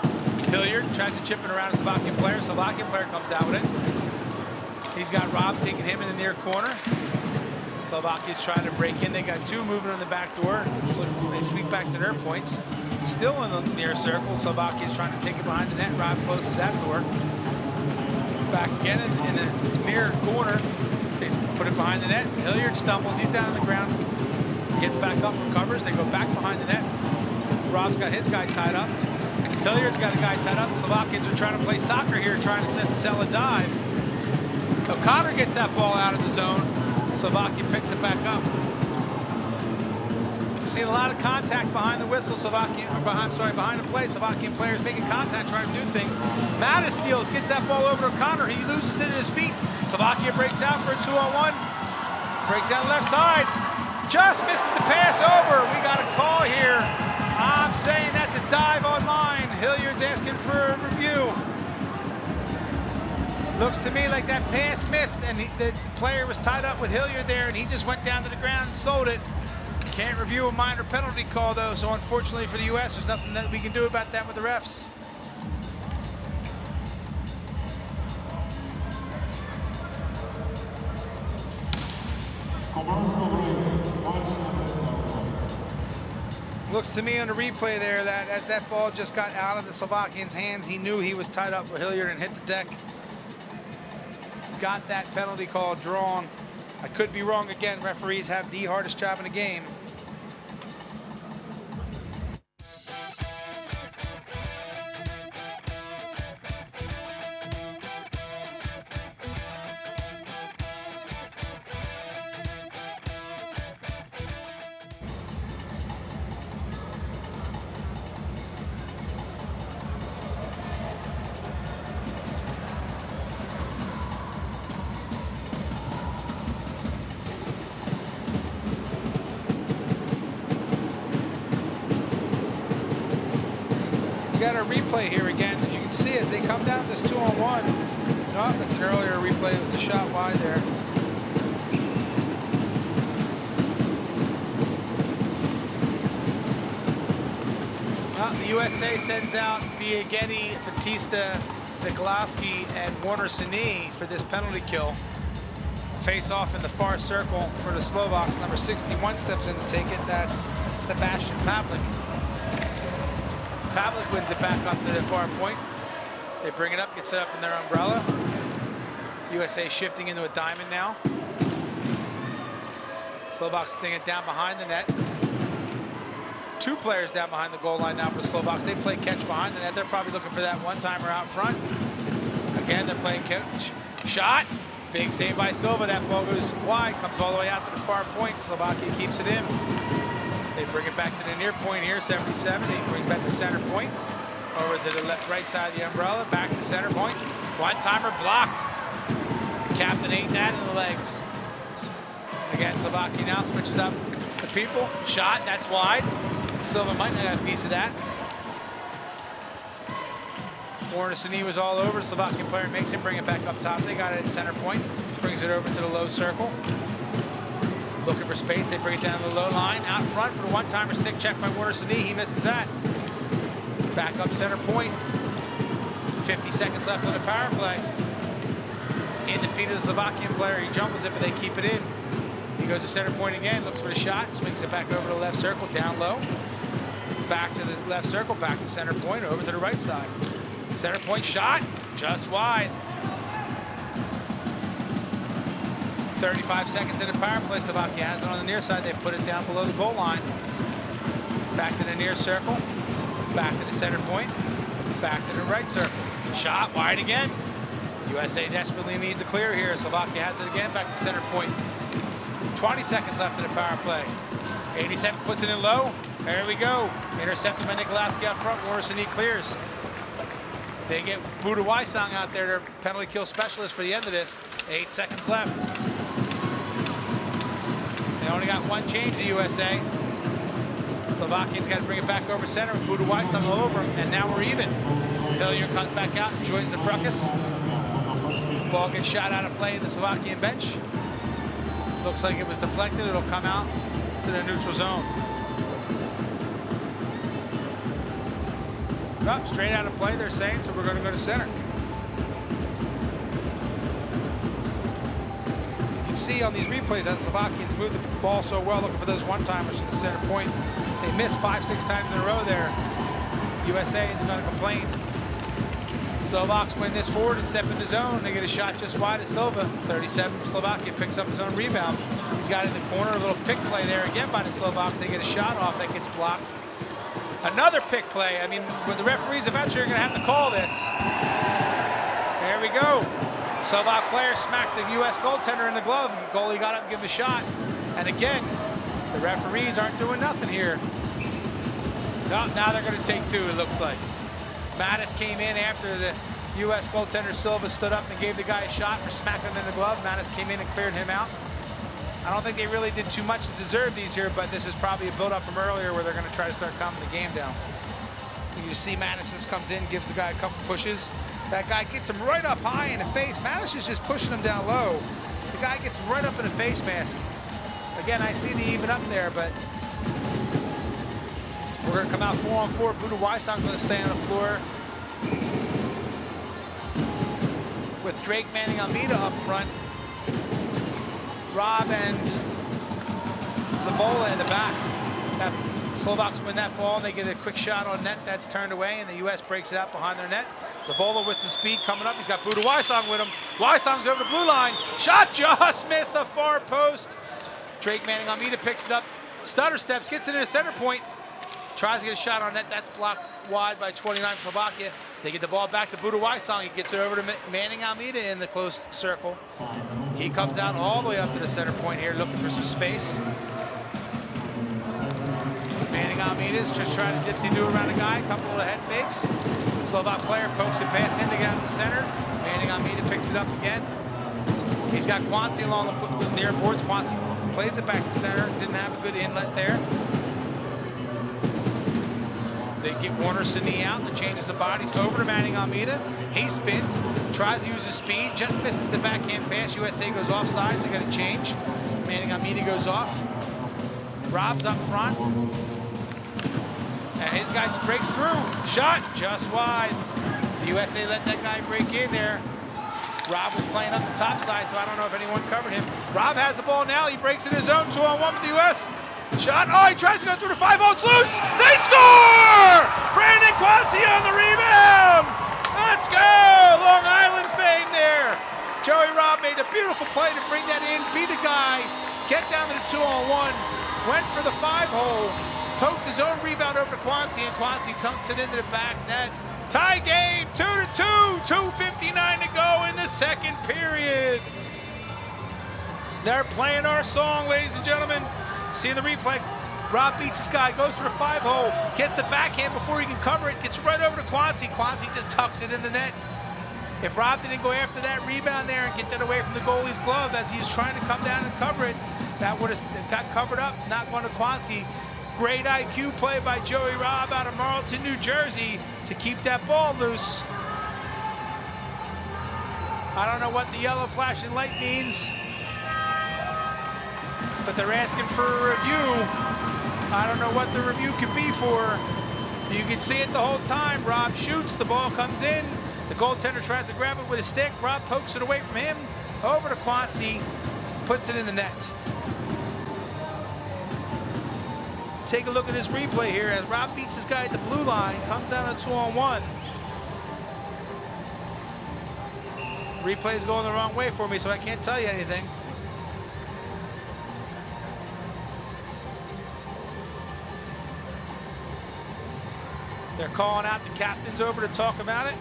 Hilliard tries to chip it around a Slovakian player. Slovakian player comes out with it. He's got Rob taking him in the near corner. Slovakia's trying to break in. They got two moving on the back door. They sweep back to their points. Still in the near circle. Slovakia's trying to take it behind the net. Rob closes that door. Back again in the near corner. They put it behind the net. Hilliard stumbles. He's down on the ground. Gets back up, recovers. They go back behind the net. Rob's got his guy tied up. Hilliard's got a guy tied up. Slovakians are trying to play soccer here, trying to sell a dive. O'Connor gets that ball out of the zone. Slovakia picks it back up. Seeing a lot of contact behind the whistle. Behind the play. Slovakian players making contact, trying to do things. Mattis steals, gets that ball over to O'Connor. He loses it at his feet. Slovakia breaks out for a 2-on-1. Breaks out left side. Just misses the pass over. We got a call here. I'm saying that's a dive on mine. Hilliard's asking for a review. Looks to me like that pass missed, and the player was tied up with Hilliard there, and he just went down to the ground and sold it. Can't review a minor penalty call, though, so unfortunately for the U.S., there's nothing that we can do about that with the refs. Looks to me on the replay there that as that ball just got out of the Slovakian's hands, he knew he was tied up with Hilliard and hit the deck. Got that penalty call drawn. I could be wrong again. Referees have the hardest job in the game. Got a replay here again. As you can see, as they come down this 2-on-1. No, that's an earlier replay. It was a shot wide there. The USA sends out Biagini, Batista, Nikolowski, and Warner-Sini for this penalty kill. Face off in the far circle for the Slovaks. Number 61 steps in to take it. That's Sebastian Pavlik. Pavlik wins it back up to the far point. They bring it up, get set up in their umbrella. USA shifting into a diamond now. Slovaks sting it down behind the net. Two players down behind the goal line now for the Slovaks. They play catch behind the net. They're probably looking for that one-timer out front. Again, they're playing catch. Shot. Big save by Silva. That ball goes wide, comes all the way out to the far point. Slovakia keeps it in. They bring it back to the near point here, 77. They bring it back to center point. Over to the right side of the umbrella, back to center point. One-timer blocked. The captain ate that in the legs. Again, Slovakia now switches up the people. Shot, that's wide. Silva might not have a piece of that. Warner-Sini was all over. Slovakian player makes him bring it back up top. They got it at center point. Brings it over to the low circle. Looking for space, they bring it down to the low line. Out front for the one-timer stick check by Warner-Sini. He misses that. Back up center point. 50 seconds left on the power play. In the feet of the Slovakian player. He jumbles it, but they keep it in. He goes to center point again, looks for the shot, swings it back over to the left circle, down low. Back to the left circle, back to center point, over to the right side. Center point shot, just wide. 35 seconds in the power play. Slovakia has it on the near side. They put it down below the goal line. Back to the near circle. Back to the center point. Back to the right circle. Shot wide again. USA desperately needs a clear here. Slovakia has it again. Back to center point. 20 seconds left in the power play. 87 puts it in low. There we go. Intercepted by Nikolowski out front. Morrison clears. They get Buda Wysong out there, their penalty kill specialist for the end of this. 8 seconds left. They only got one change, the USA. Slovakians got to bring it back over center with Buda Wysong all over him, and now we're even. Hilliard comes back out and joins the fracas. Ball gets shot out of play in the Slovakian bench. Looks like it was deflected. It'll come out to the neutral zone. Up, straight out of play, they're saying, so we're going to go to center. You can see on these replays that the Slovakians move the ball so well, looking for those one-timers to the center point. They missed 5-6 times in a row there. USA isn't going to complain. Slovaks win this forward and step in the zone. They get a shot just wide of Silva. 37, Slovakia picks up his own rebound. He's got it in the corner, a little pick play there again by the Slovaks. They get a shot off that gets blocked. Another pick play. I mean, with the referees eventually are going to have to call this. There we go. Slovak player smacked the U.S. goaltender in the glove. The goalie got up and gave him a shot. And again, the referees aren't doing nothing here. No, now they're going to take two, it looks like. Mattis came in after the U.S. goaltender Silva stood up and gave the guy a shot for smacking him in the glove. Mattis came in and cleared him out. I don't think they really did too much to deserve these here, but this is probably a build-up from earlier where they're going to try to start calming the game down. You see Mattis comes in, gives the guy a couple pushes. That guy gets him right up high in the face. Mattis is just pushing him down low. The guy gets him right up in the face mask. Again, I see the even up there, but we're going to come out 4-on-4. Buda Wysong's going to stay on the floor with Drake Manning Almeida up front. Rob and Zavola in the back. That Slovaks win that ball. They get a quick shot on net. That's turned away, and the U.S. breaks it out behind their net. Zavola with some speed coming up. He's got Buda Wysong with him. Wysong's over the blue line. Shot just missed the far post. Drake Manning Almeida picks it up. Stutter steps, gets it in the center point. Tries to get a shot on net. That's blocked wide by 29 Slovakia. They get the ball back to Buda Wysong. He gets it over to Manning Almeida in the close circle. He comes out all the way up to the center point here, looking for some space. Manning Almeida's just trying to dipsy-do around a guy, a couple of head fakes. The Slovak player pokes it past him to get out to the center. Manning Almeida picks it up again. He's got Quancy along the near boards. Quancy plays it back to center. Didn't have a good inlet there. They get Warner Sini out and changes the bodies over to Manning Almeida. He spins, tries to use his speed, just misses the backhand pass. USA goes offside. They got to change. Manning Almeida goes off. Rob's up front. And his guy breaks through. Shot just wide. The USA let that guy break in there. Rob was playing up the top side, so I don't know if anyone covered him. Rob has the ball now. He breaks in his zone. 2-on-1 with the U.S. Shot. Oh, he tries to go through the 5-0. It's loose. They score! Brandon Quancy on the rebound. Let's go. Long Island fame there. Joey Rob made a beautiful play to bring that in, beat a guy, get down to the 2-on-1, went for the 5-hole, poked his own rebound over to Quancy, and Quancy tunks it into the back net. Tie game, 2-2, 2:59 to go in the second period. They're playing our song, ladies and gentlemen. See in the replay, Rob beats this guy, goes for a 5-hole, gets the backhand before he can cover it, gets right over to Quancy. Quancy just tucks it in the net. If Rob didn't go after that rebound there and get that away from the goalie's glove as he was trying to come down and cover it, that would have got covered up, not one to Quancy. Great IQ play by Joey Rob out of Marlton, New Jersey to keep that ball loose. I don't know what the yellow flashing light means, but they're asking for a review. I don't know what the review could be for. You can see it the whole time. Rob shoots, the ball comes in. The goaltender tries to grab it with a stick. Rob pokes it away from him. Over to Quancy, puts it in the net. Take a look at this replay here as Rob beats this guy at the blue line, comes down on 2-on-1. Replay's going the wrong way for me, so I can't tell you anything. They're calling out the captains over to talk about it.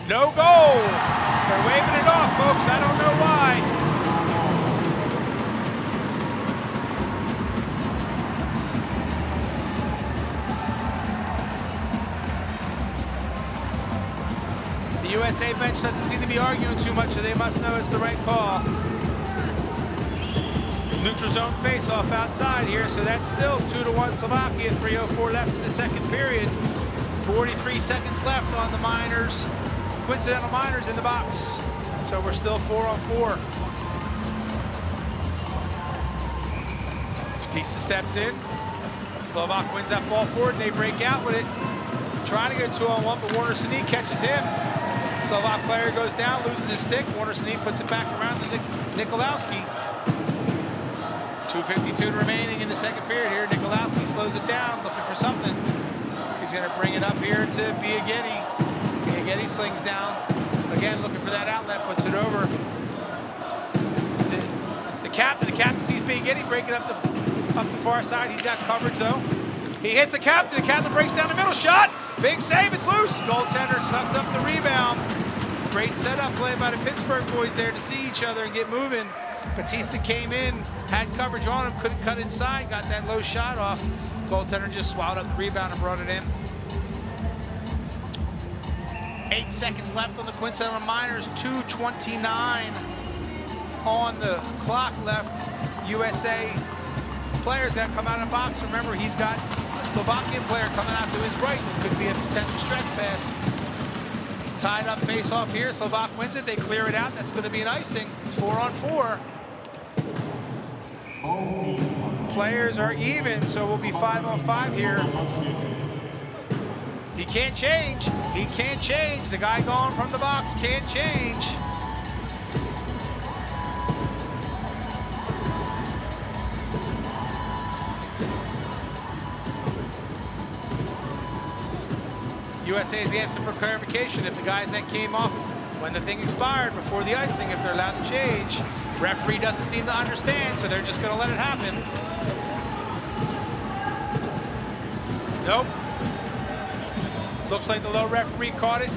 No goal. They're waving it off, folks. I don't know why. The USA bench doesn't seem to be arguing too much, so they must know it's the right call. Neutral zone face-off outside here, so that's still 2-1 Slovakia. 3:04 left in the second period. 43 seconds left on the Miners. Coincidental Miners in the box. So we're still 4-on-4. Batista steps in. Slovak wins that ball forward, and they break out with it. Trying to get 2-on-1, but Warner Sneed catches him. Slovak player goes down, loses his stick. Warner Sneed puts it back around to Nikolowski. 2:52 remaining in the second period here. Nikolowski slows it down, looking for something. He's going to bring it up here to Biaghetti. Biaghetti slings down. Again, looking for that outlet, puts it over to the captain. The captain sees Biaghetti breaking up the far side. He's got coverage, though. He hits the captain. The captain breaks down the middle. Shot. Big save. It's loose. Goaltender sucks up the rebound. Great setup play by the Pittsburgh boys there to see each other and get moving. Batista came in, had coverage on him, couldn't cut inside, got that low shot off. Goaltender just swallowed up the rebound and brought it in. 8 seconds left on the Coincidental Miners, 2:29 on the clock left. USA players got to come out of the box. Remember, he's got a Slovakian player coming out to his right. Could be a potential stretch pass. Tied up face-off here. Slovak wins it. They clear it out. That's going to be an icing. It's 4-on-4. Players are even, so we'll be 5-on-5 here. He can't change. He can't change. The guy going from the box can't change. USA is asking for clarification if the guys that came off when the thing expired before the icing, if they're allowed to change. Referee doesn't seem to understand, so they're just going to let it happen. Nope. Looks like the low referee caught it.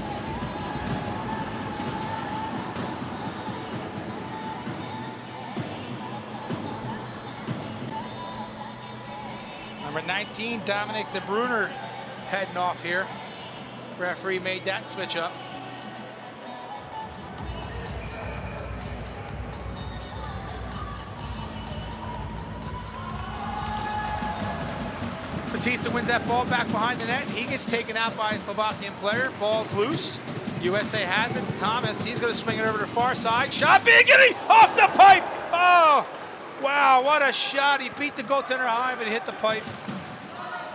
Number 19, Dominic De Bruyne heading off here. Referee made that switch up. Batista wins that ball back behind the net. He gets taken out by a Slovakian player. Ball's loose. USA has it. Thomas, he's going to swing it over to the far side. Shot, Biaghetti off the pipe. Oh, wow, what a shot. He beat the goaltender high, but he hit the pipe.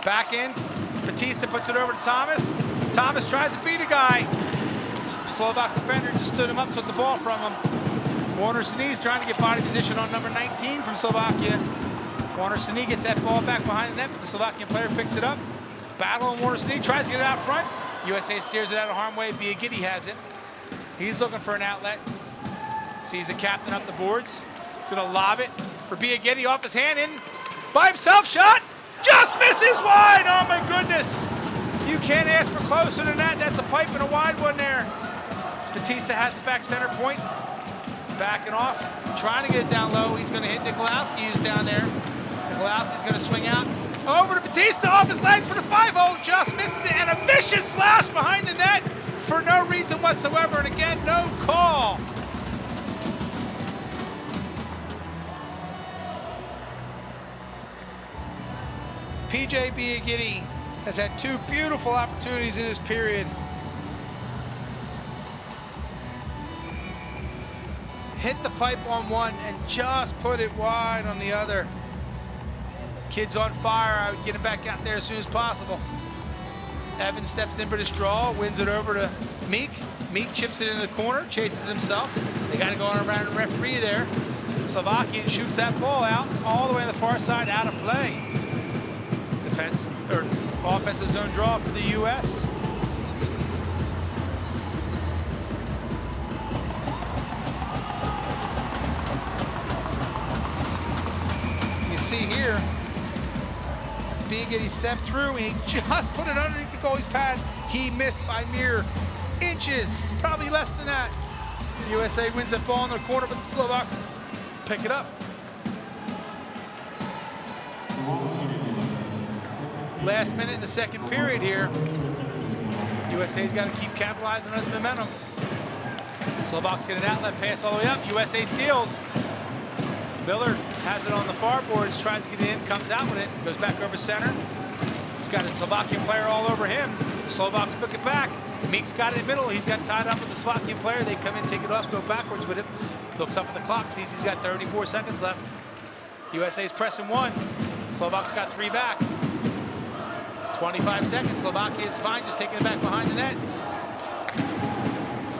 Back in. Batista puts it over to Thomas. Thomas tries to beat a guy. Slovak defender just stood him up, took the ball from him. Warner Sneed trying to get body position on number 19 from Slovakia. Warner Sneed gets that ball back behind the net, but the Slovakian player picks it up. Battle on Warner Sneed, tries to get it out front. USA steers it out of harm's way. Biaghetti has it. He's looking for an outlet. Sees the captain up the boards. He's going to lob it for Biaghetti off his hand in. By himself, shot. Just misses wide. Oh, my goodness. You can't ask for closer than that. That's a pipe and a wide one there. Batista has it back center point. Backing off. Trying to get it down low. He's going to hit Nikolowski, who's down there. Nikolowski's going to swing out. Over to Batista, off his legs for the 5-0. Just misses it. And a vicious slash behind the net for no reason whatsoever. And again, no call. PJ Biaghetti has had two beautiful opportunities in this period. Hit the pipe on one and just put it wide on the other. Kid's on fire. I would get him back out there as soon as possible. Evans steps in for the straw, wins it over to Meek. Meek chips it in the corner, chases himself. They got to go on around the referee there. Slovakian shoots that ball out all the way on the far side, out of play. Defense or offensive zone draw for the U.S. see here, he stepped through and he just put it underneath the goalie's pad. He missed by mere inches, probably less than that. USA wins that ball in the corner, but the Slovaks pick it up. Last minute in the second period here. USA's got to keep capitalizing on his momentum. Slovaks get an outlet pass all the way up. USA steals. Miller has it on the far boards, tries to get it in, comes out with it, goes back over center. He's got a Slovakian player all over him. The Slovaks pick it back. Meek's got it in the middle. He's got tied up with the Slovakian player. They come in, take it off, go backwards with him. Looks up at the clock, sees he's got 34 seconds left. USA's pressing one. Slovaks got 3 back. 25 seconds. Slovakia is fine, just taking it back behind the net.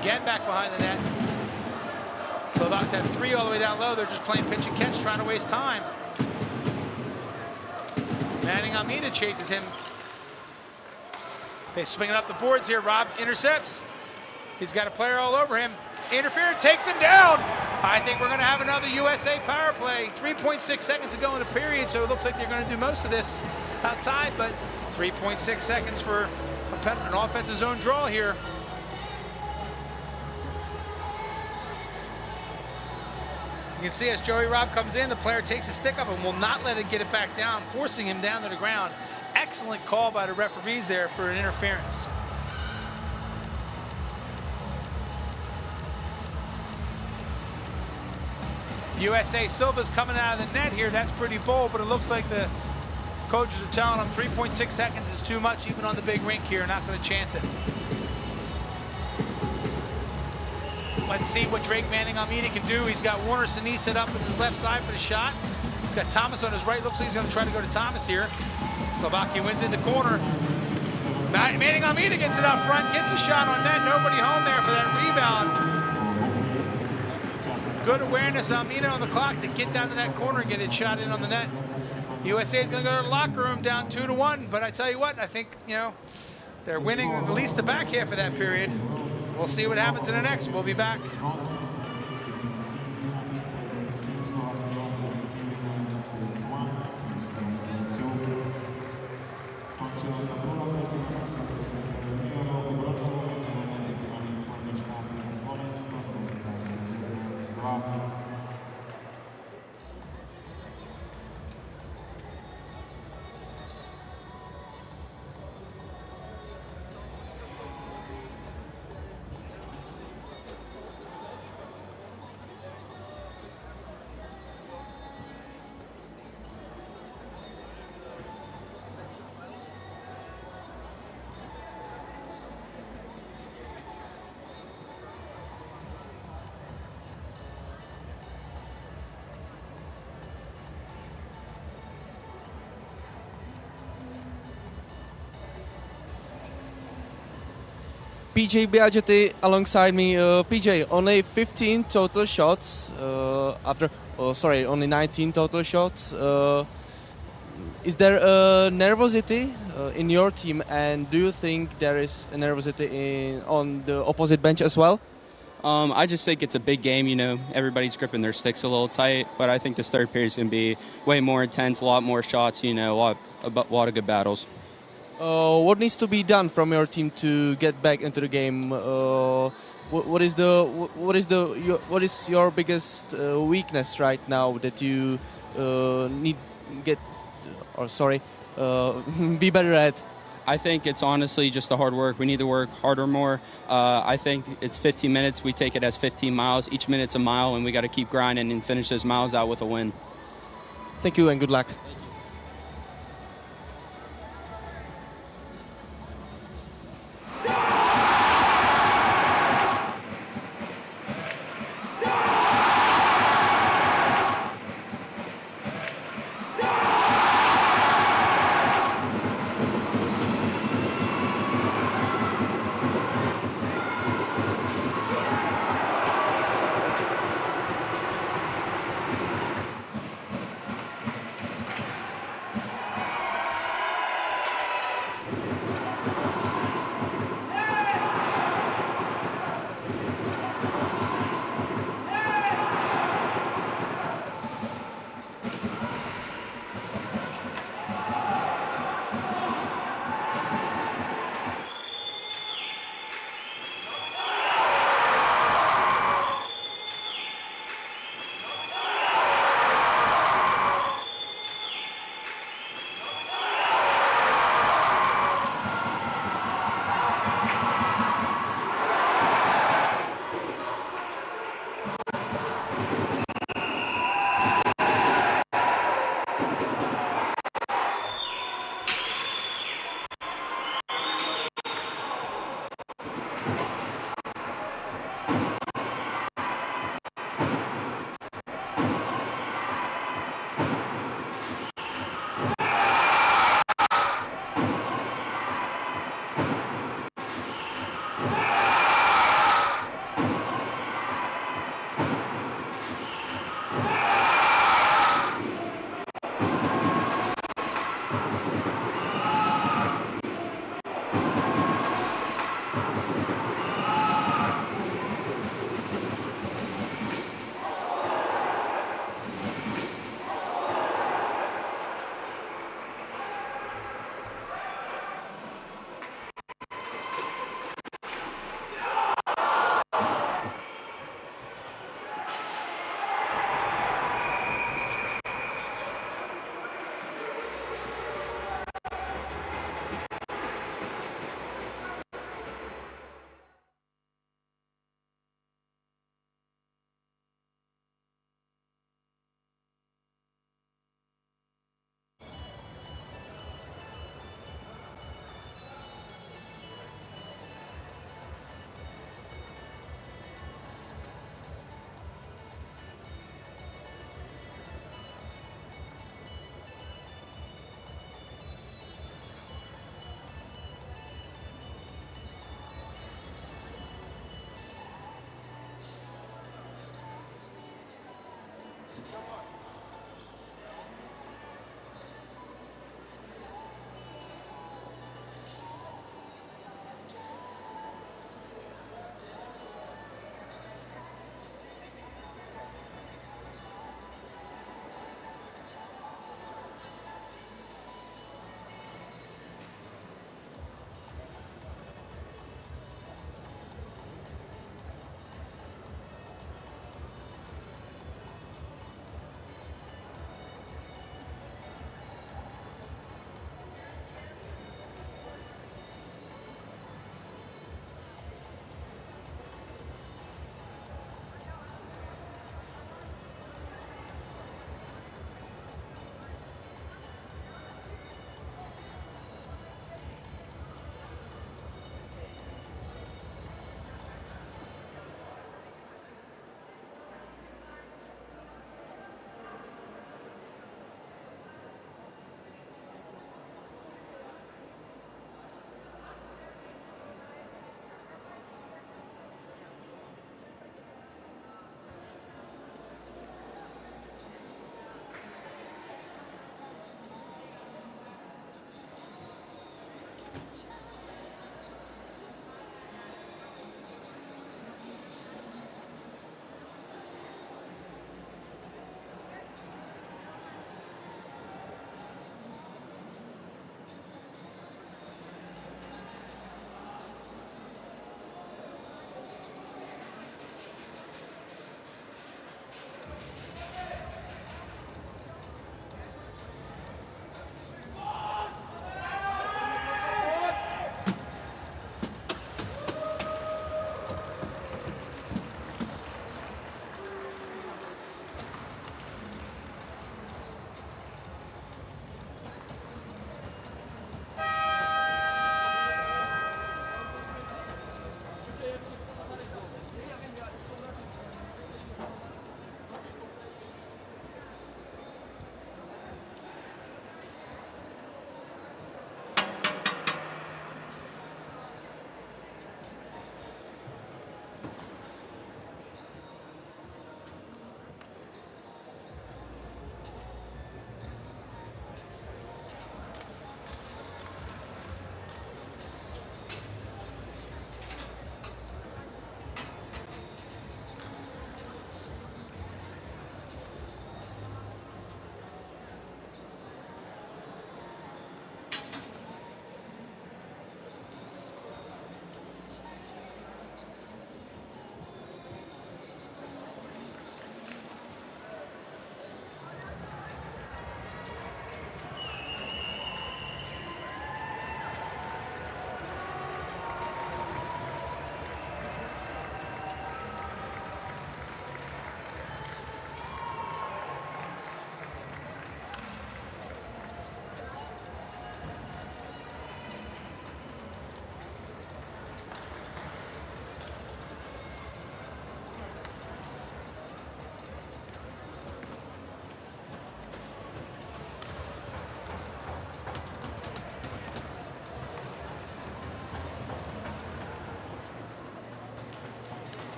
Again back behind the net. Slovaks have 3 all the way down low. They're just playing pitch and catch, trying to waste time. Manning Almeida chases him. They swing it up the boards here. Rob intercepts. He's got a player all over him. Interference takes him down. I think we're going to have another USA power play. 3.6 seconds to go in the period, so it looks like they're going to do most of this outside, but 3.6 seconds for an offensive zone draw here. You can see as Joey Robb comes in, the player takes his stick up and will not let it get it back down, forcing him down to the ground. Excellent call by the referees there for an interference. USA Silva's coming out of the net here. That's pretty bold, but it looks like the coaches are telling him 3.6 seconds is too much, even on the big rink here. Not going to chance it. Let's see what Drake Manning Almeida can do. He's got Warner Sinise set up with his left side for the shot. He's got Thomas on his right. Looks like he's going to try to go to Thomas here. Slovakia wins in the corner. Manning Almeida gets it up front, gets a shot on net. Nobody home there for that rebound. Good awareness, Almeida on the clock to get down to that corner and get it shot in on the net. USA is going to go to the locker room down 2-1, but I tell you what, I think, you know, they're winning at least the back half of that period. We'll see what happens in the next. We'll be back. PJ Biaggetti alongside me. PJ, only 15 total shots only 19 total shots. Is there nervosity in your team, and do you think there is a nervosity on the opposite bench as well? I just think it's a big game, you know, everybody's gripping their sticks a little tight, but I think this third period is going to be way more intense, a lot more shots, you know, a lot of good battles. What needs to be done from your team to get back into the game? What is your biggest weakness right now that you be better at? I think it's honestly just the hard work. We need to work harder more. I think it's 15 minutes. We take it as 15 miles. Each minute's a mile, and we got to keep grinding and finish those miles out with a win. Thank you and good luck.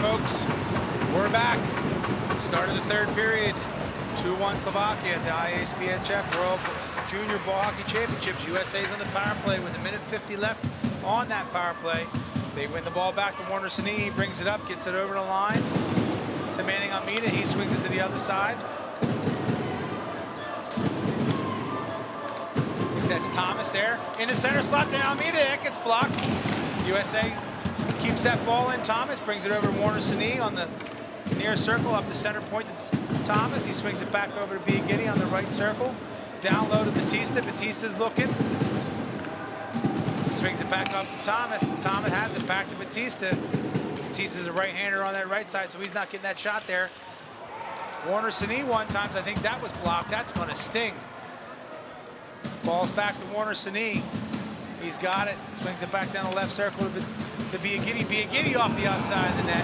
folks, we're back. Start of the third period. 2-1 Slovakia at the IASPHF World Junior Ball Hockey Championships. USA's on the power play with 1:50 left on that power play. They win the ball back to Warner Sini. He brings it up, gets it over the line to Manning Almeida. He swings it to the other side. I think that's Thomas there. In the center slot to Almeida. It gets blocked. USA keeps that ball in. Thomas brings it over to Warner Sini on the near circle up the center point to Thomas. He swings it back over to Biagini on the right circle. Down low to Batista. Batista's looking. Swings it back up to Thomas. Thomas has it back to Batista. Batista's a right-hander on that right side, so he's not getting that shot there. Warner Sini one time, I think that was blocked. That's going to sting. Ball's back to Warner Sini. He's got it. Swings it back down the left circle to Biagini. Biagini off the outside of the net.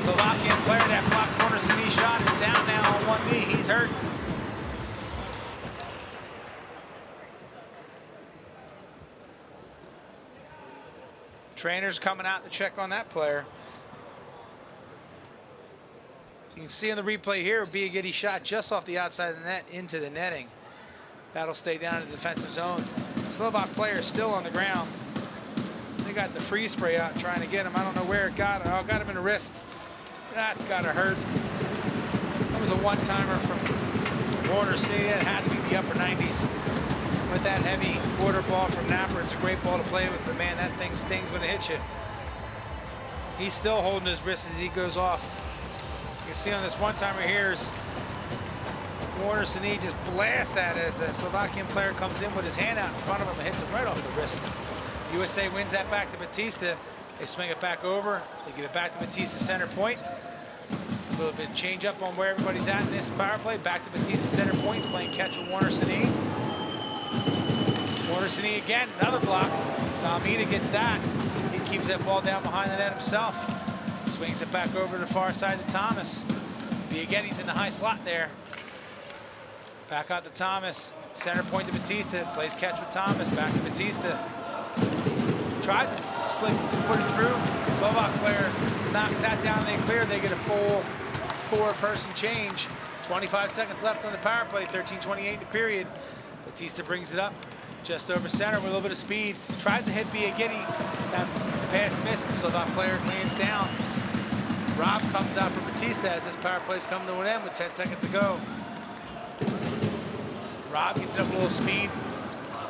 Slovakian player that blocked Warner Sini shot is down now on one knee. He's hurt. Trainer's coming out to check on that player. You can see on the replay here, Biagini shot just off the outside of the net into the netting. That'll stay down in the defensive zone. Slovak player still on the ground. They got the freeze spray out trying to get him. I don't know where it got him. Oh, got him in the wrist. That's gotta hurt. That was a one-timer from Warner City. It had to be the upper 90s. With that heavy quarter ball from Napper, it's a great ball to play with, but man, that thing stings when it hits you. He's still holding his wrist as he goes off. You can see on this one-timer here is Warner Sini just blasts that as the Slovakian player comes in with his hand out in front of him and hits him right off the wrist. USA wins that back to Batista. They swing it back over. They give it back to Batista center point. A little bit of change up on where everybody's at in this power play. Back to Batista center point. He's playing catch with Warner Sini. Warner Sini again, another block. Almeida gets that. He keeps that ball down behind the net himself. Swings it back over to the far side to Thomas. Biagini's in the high slot there. Back out to Thomas. Center point to Batista. Plays catch with Thomas. Back to Batista. Tries to slip, put it through. Slovak player knocks that down. They clear. They get a full four-person change. 25 seconds left on the power play. 13:28 in the period. Batista brings it up just over center with a little bit of speed. Tries to hit Biagini. That pass missed. The Slovak player laying it down. Rob comes out for Batista as this power play's coming to an end with 10 seconds to go. Rob gets it up a little speed.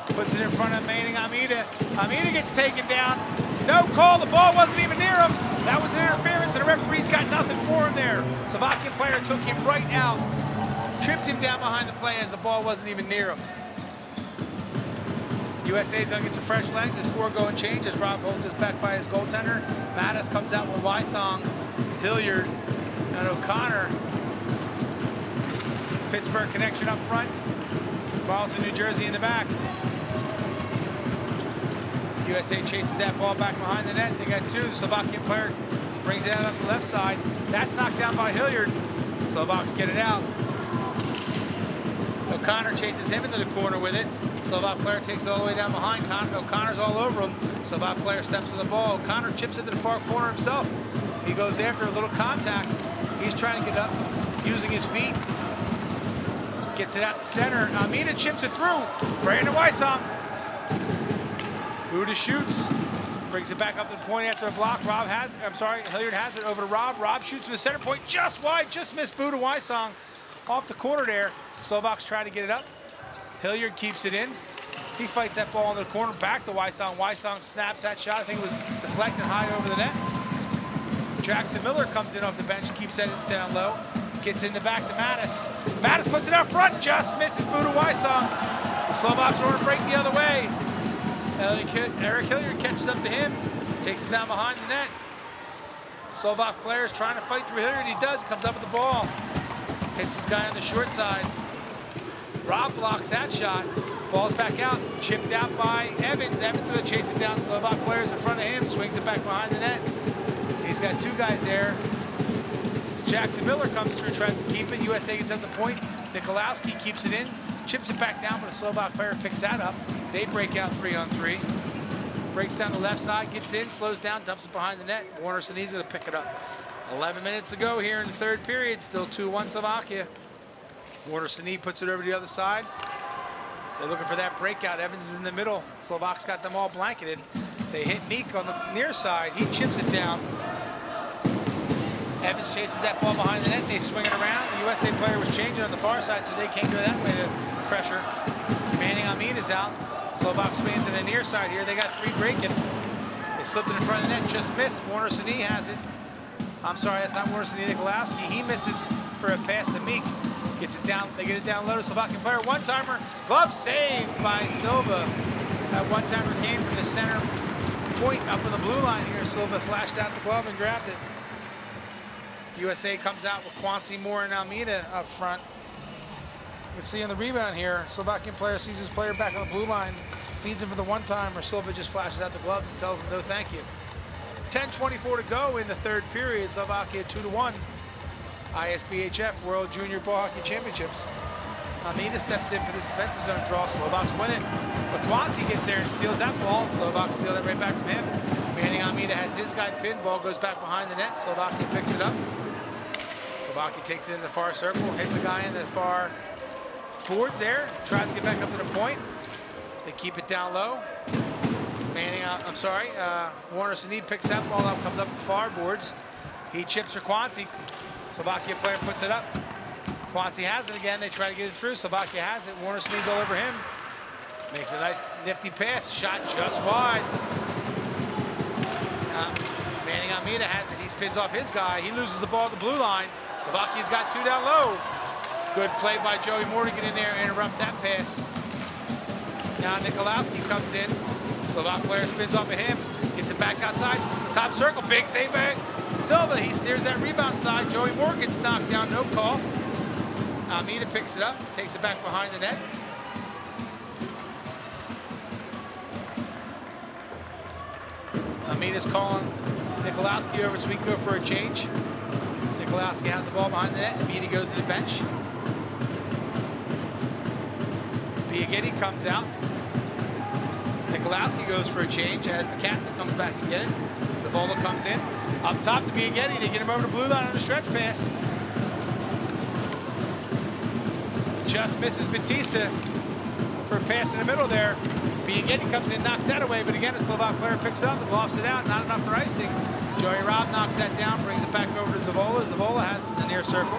Puts it in front of Manning Almeida. Almeida gets taken down. No call. The ball wasn't even near him. That was an interference, and the referee's got nothing for him there. Slovakian player took him right out. Tripped him down behind the play as the ball wasn't even near him. USA's gonna get some fresh legs. There's four going change as Rob holds us back by his goaltender. Mattis comes out with Wysong, Hilliard, and O'Connor. Pittsburgh connection up front. Marlton, New Jersey in the back. USA chases that ball back behind the net. They got two. The Slovakian player brings it out up the left side. That's knocked down by Hilliard. The Slovaks get it out. O'Connor chases him into the corner with it. Slovak player takes it all the way down behind. O'Connor's all over him. Slovak player steps to the ball. O'Connor chips it to the far corner himself. He goes after a little contact. He's trying to get up using his feet. Gets it out the center. Almeida chips it through. Brandon Wysong. Buda shoots. Brings it back up to the point after a block. Hilliard has it over to Rob. Rob shoots to the center point just wide. Just missed Buda Wysong off the corner there. Slovaks try to get it up. Hilliard keeps it in. He fights that ball into the corner. Back to Wysong. Wysong snaps that shot. I think it was deflected high over the net. Jackson Miller comes in off the bench. Keeps it down low. Gets in the back to Mattis. Mattis puts it out front, just misses Buda Wysong. The Slovaks order break the other way. Eric Hilliard catches up to him, takes him down behind the net. Slovak player is trying to fight through Hilliard. He does, he comes up with the ball. Hits this guy on the short side. Rob blocks that shot. Ball's back out, chipped out by Evans. Evans going to chase it down. Slovak player's in front of him, swings it back behind the net. He's got two guys there. Jackson Miller comes through, tries to keep it. USA gets up the point. Nikolowski keeps it in, chips it back down, but a Slovak player picks that up. They break out 3-on-3. breaks down the left side, gets in, slows down, dumps it behind the net. Warner Sneed's going to pick it up. 11 minutes to go here in the third period. Still 2-1 Slovakia. Warner Sneed puts it over to the other side. They're looking for that breakout. Evans is in the middle. Slovaks got them all blanketed. They hit Meek on the near side. He chips it down. Evans chases that ball behind the net. They swing it around. The USA player was changing on the far side, so they can't go that way to pressure. Manning Almeida's out. Slovaks swing to the near side here. They got three breaking. They slipped it in front of the net, just missed. Warner Sneed has it. I'm sorry, that's not Warner Sneed. Nikolowski. He misses for a pass to Meek. Gets it down. They get it down low to Slovakian player. One-timer. Glove saved by Silva. That one-timer came from the center point up on the blue line here. Silva flashed out the glove and grabbed it. USA comes out with Quancy, Moore, and Almeida up front. You can see on the rebound here, Slovakian player sees his player back on the blue line, feeds him for the one-timer. Silva just flashes out the glove and tells him no thank you. 10:24 to go in the third period. Slovakia 2-1. ISBHF World Junior Ball Hockey Championships. Almeida steps in for this defensive zone draw. Slovaks win it. But Quancy gets there and steals that ball. Slovaks steal that right back from him. Manning Almeida has his guy pinned. Ball goes back behind the net. Slovakia picks it up. Slovakia takes it in the far circle, hits a guy in the far boards there, tries to get back up to the point. They keep it down low. Warner Sneed picks that ball up, comes up the far boards. He chips for Quancy. Slovakia player puts it up. Quancy has it again. They try to get it through. Slovakia has it. Warner Sneed's all over him. Makes a nice nifty pass. Shot just wide. Manning Almeida has it. He spins off his guy. He loses the ball at the blue line. Slovakia's got two down low. Good play by Joey Moore to get in there and interrupt that pass. Now Nikolowski comes in. Slovak player spins off of him. Gets it back outside. Top circle. Big save by Silva. He steers that rebound side. Joey Moore gets knocked down. No call. Almeida picks it up. Takes it back behind the net. Almeida's calling Nikolowski over so we can go for a change. Nikolowski has the ball behind the net. Almeida goes to the bench. Biagini comes out. Nikolowski goes for a change as the captain comes back and get it. Zavola comes in. Up top to Biagini. They get him over the blue line on a stretch pass. Just misses Batista for a pass in the middle there. Biagini comes in, knocks that away, but again, a Slovak player picks up and lofts it out. Not enough for icing. Joey Robb knocks that down, brings it back over to Zavola. Zavola has it in the near circle.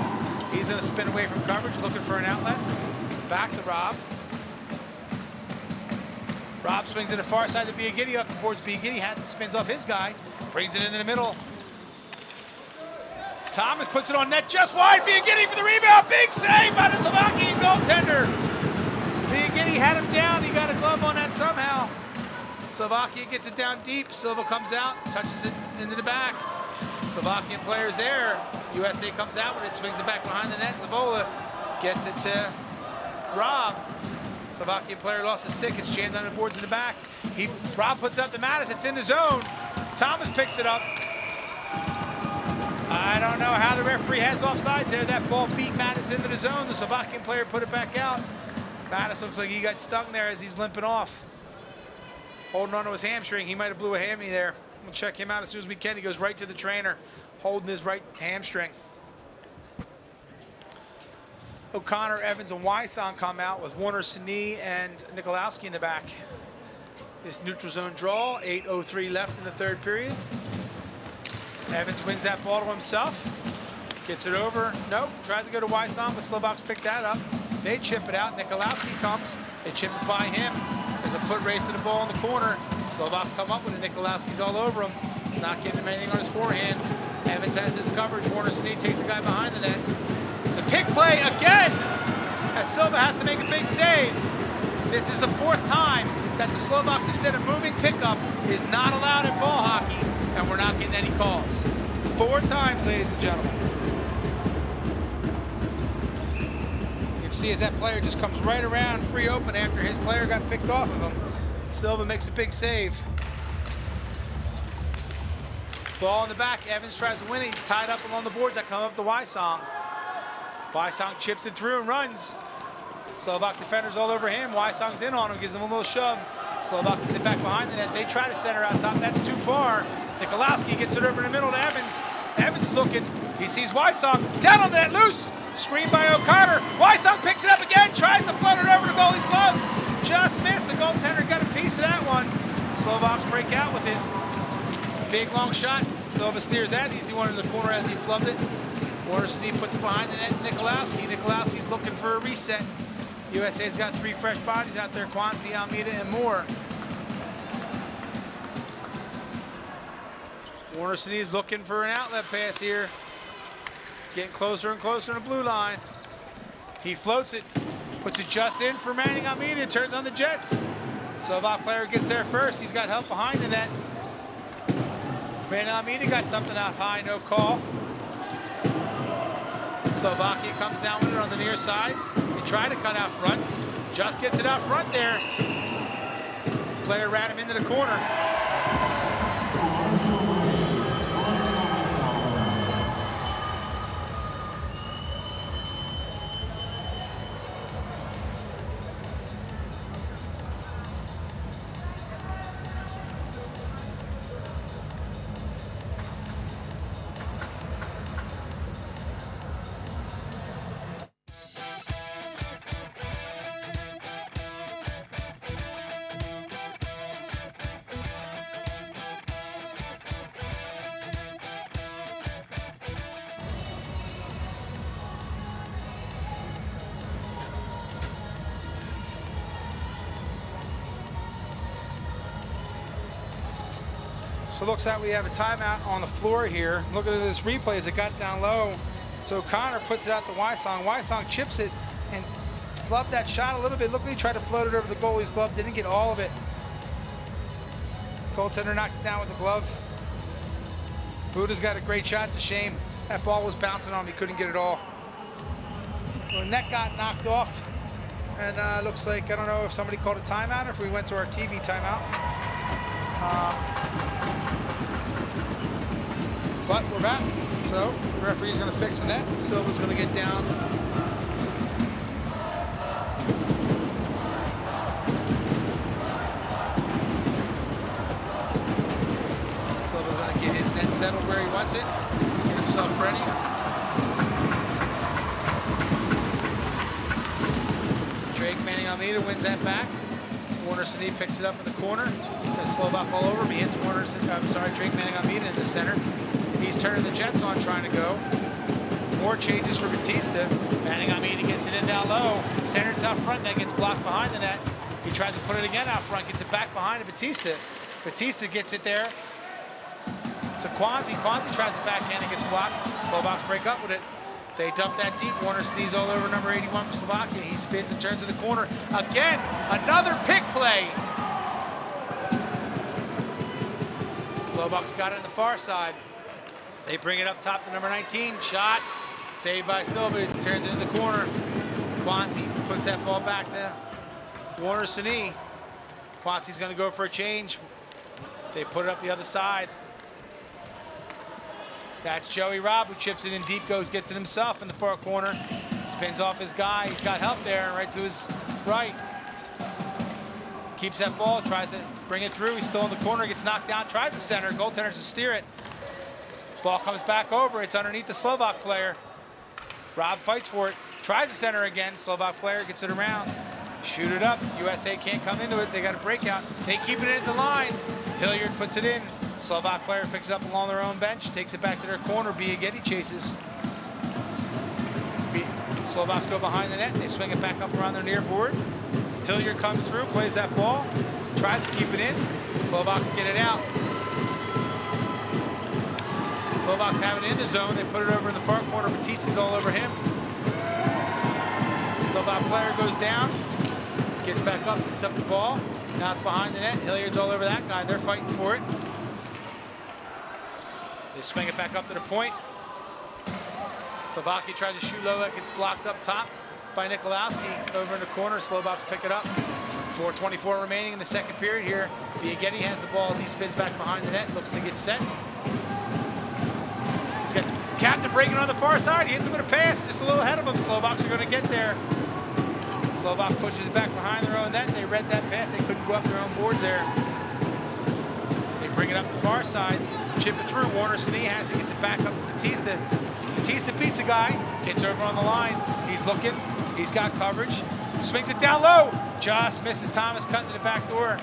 He's going to spin away from coverage, looking for an outlet. Back to Robb. Robb swings to the far side to Biagini up the boards. Biagini spins off his guy, brings it into the middle. Thomas puts it on net just wide. Biagini for the rebound. Big save by the Slovakian goaltender. Biagini had him down. He got a glove on that somehow. Slovakia gets it down deep. Silva comes out, touches it into the back. Slovakian players there. USA comes out with it, swings it back behind the net. Zavola gets it to Robb. Slovakian player lost his stick. It's jammed on the boards in the back. Robb puts it up to Mattis. It's in the zone. Thomas picks it up. I don't know how the referee has offsides there. That ball beat Mattis into the zone. The Slovakian player put it back out. Mattis looks like he got stuck there as he's limping off. Holding on to his hamstring. He might have blew a hammy there. We'll check him out as soon as we can. He goes right to the trainer, holding his right hamstring. O'Connor, Evans, and Wysong come out with Warner Sneed and Nikolowski in the back. This neutral zone draw, 8:03 left in the third period. Evans wins that ball to himself. Gets it over. Nope. Tries to go to Wysong, but Slovaks pick that up. They chip it out. Nikolowski comes. They chip it by him. There's a foot race to the ball in the corner. Slovaks come up with it. Nikolowski's all over him. He's not getting him anything on his forehand. Evans has his coverage. Warner Sneed takes the guy behind the net. It's a pick play again. As Silva has to make a big save. This is the fourth time that the Slovaks have said a moving pickup is not allowed in ball hockey, and we're not getting any calls. 4 times, ladies and gentlemen. You can see as that player just comes right around free open after his player got picked off of him. Silva makes a big save. Ball in the back. Evans tries to win it. He's tied up along the boards that come up to Wysong. Wysong chips it through and runs. Slovak defenders all over him. Wysong's in on him, gives him a little shove. Slovak gets it back behind the net. They try to center out top. That's too far. Nikolowski gets it over in the middle to Evans. Evans looking. He sees Wysong down on the net, loose. Screen by O'Connor. Wysong picks it up again. Tries to float it over to goalie's glove. Just missed. The goaltender got a piece of that one. Slovaks break out with it. Big long shot. Silva steers that. Easy one in the corner as he flubbed it. Warner-Sneed puts it behind the net. Nikolowski. Nikolowski's looking for a reset. USA's got 3 fresh bodies out there. Kwanzi, Almeida, and Moore. Warner-Sneed's looking for an outlet pass here. He's getting closer and closer to the blue line. He floats it. Puts it just in for Manning Almeida. Turns on the Jets. Slovak player gets there first. He's got help behind the net. Manning Almeida got something out high. No call. Slovakia comes down with it on the near side. They try to cut out front. Just gets it out front there. Player ran him into the corner. So it looks like we have a timeout on the floor here. Looking at this replay as it got down low. So O'Connor puts it out to Wysong. Wysong chips it and flubbed that shot a little bit. Look, he tried to float it over the goalie's glove. Didn't get all of it. Goaltender knocked it down with the glove. Buda's got a great shot. It's a shame. That ball was bouncing on him. He couldn't get it all. Well, the net got knocked off. And looks like, I don't know if somebody called a timeout or if we went to our TV timeout. But we're back. So the referee's going to fix the net. Silva's going to get down. Silva's going to get his net settled where he wants it. Get himself ready. Drake Manning Almeida wins that back. Warner-Sneed picks it up in the corner. Slovak all over him. He hits Drake Manning Almeida in the center. He's turning the Jets on, trying to go. More changes for Batista. Manning Almeida gets it in down low. Centered out front, then gets blocked behind the net. He tries to put it again out front, gets it back behind to Batista. Batista gets it there to Kwanzi. Kwanzi tries the backhand and gets blocked. Slovaks break up with it. They dump that deep. Warner-Sneed's all over number 81 for Slovakia. He spins and turns to the corner. Again, another pick play. Slovaks got it on the far side. They bring it up top to number 19. Shot. Saved by Silva. Turns it into the corner. Kwanzi puts that ball back to Warner-Sneed. Kwanzi's going to go for a change. They put it up the other side. That's Joey Robb, who chips it in deep, gets it himself in the far corner. Spins off his guy. He's got help there, right to his right. Keeps that ball, tries to bring it through. He's still in the corner, gets knocked down, tries to center. Goaltender to steer it. Ball comes back over. It's underneath the Slovak player. Robb fights for it. Tries to center again. Slovak player gets it around. Shoot it up. USA can't come into it. They got a breakout. They keep it in the line. Hilliard puts it in. Slovak player picks it up along their own bench, takes it back to their corner. Biaghetti chases. Slovaks go behind the net. They swing it back up around their near board. Hilliard comes through, plays that ball, tries to keep it in. Slovaks get it out. Slovaks have it in the zone. They put it over in the far corner. Batista's all over him. Slovak player goes down, gets back up, picks up the ball. Now it's behind the net. Hilliard's all over that guy. They're fighting for it. They swing it back up to the point. Slovakia tries to shoot low. That gets blocked up top by Nikolowski. Over in the corner. Slovaks pick it up. 4:24 remaining in the second period here. Biaghetti has the ball as he spins back behind the net. Looks to get set. He's got the captain breaking on the far side. He hits him with a pass just a little ahead of him. Slovaks are going to get there. Slovak pushes it back behind their own net. They read that pass. They couldn't go up their own boards there. They bring it up the far side, chip it through. Warner Sine has it, gets it back up to Batista. Batista beats a guy, gets over on the line. He's looking, he's got coverage. Swings it down low, just misses Thomas, cutting to the back door.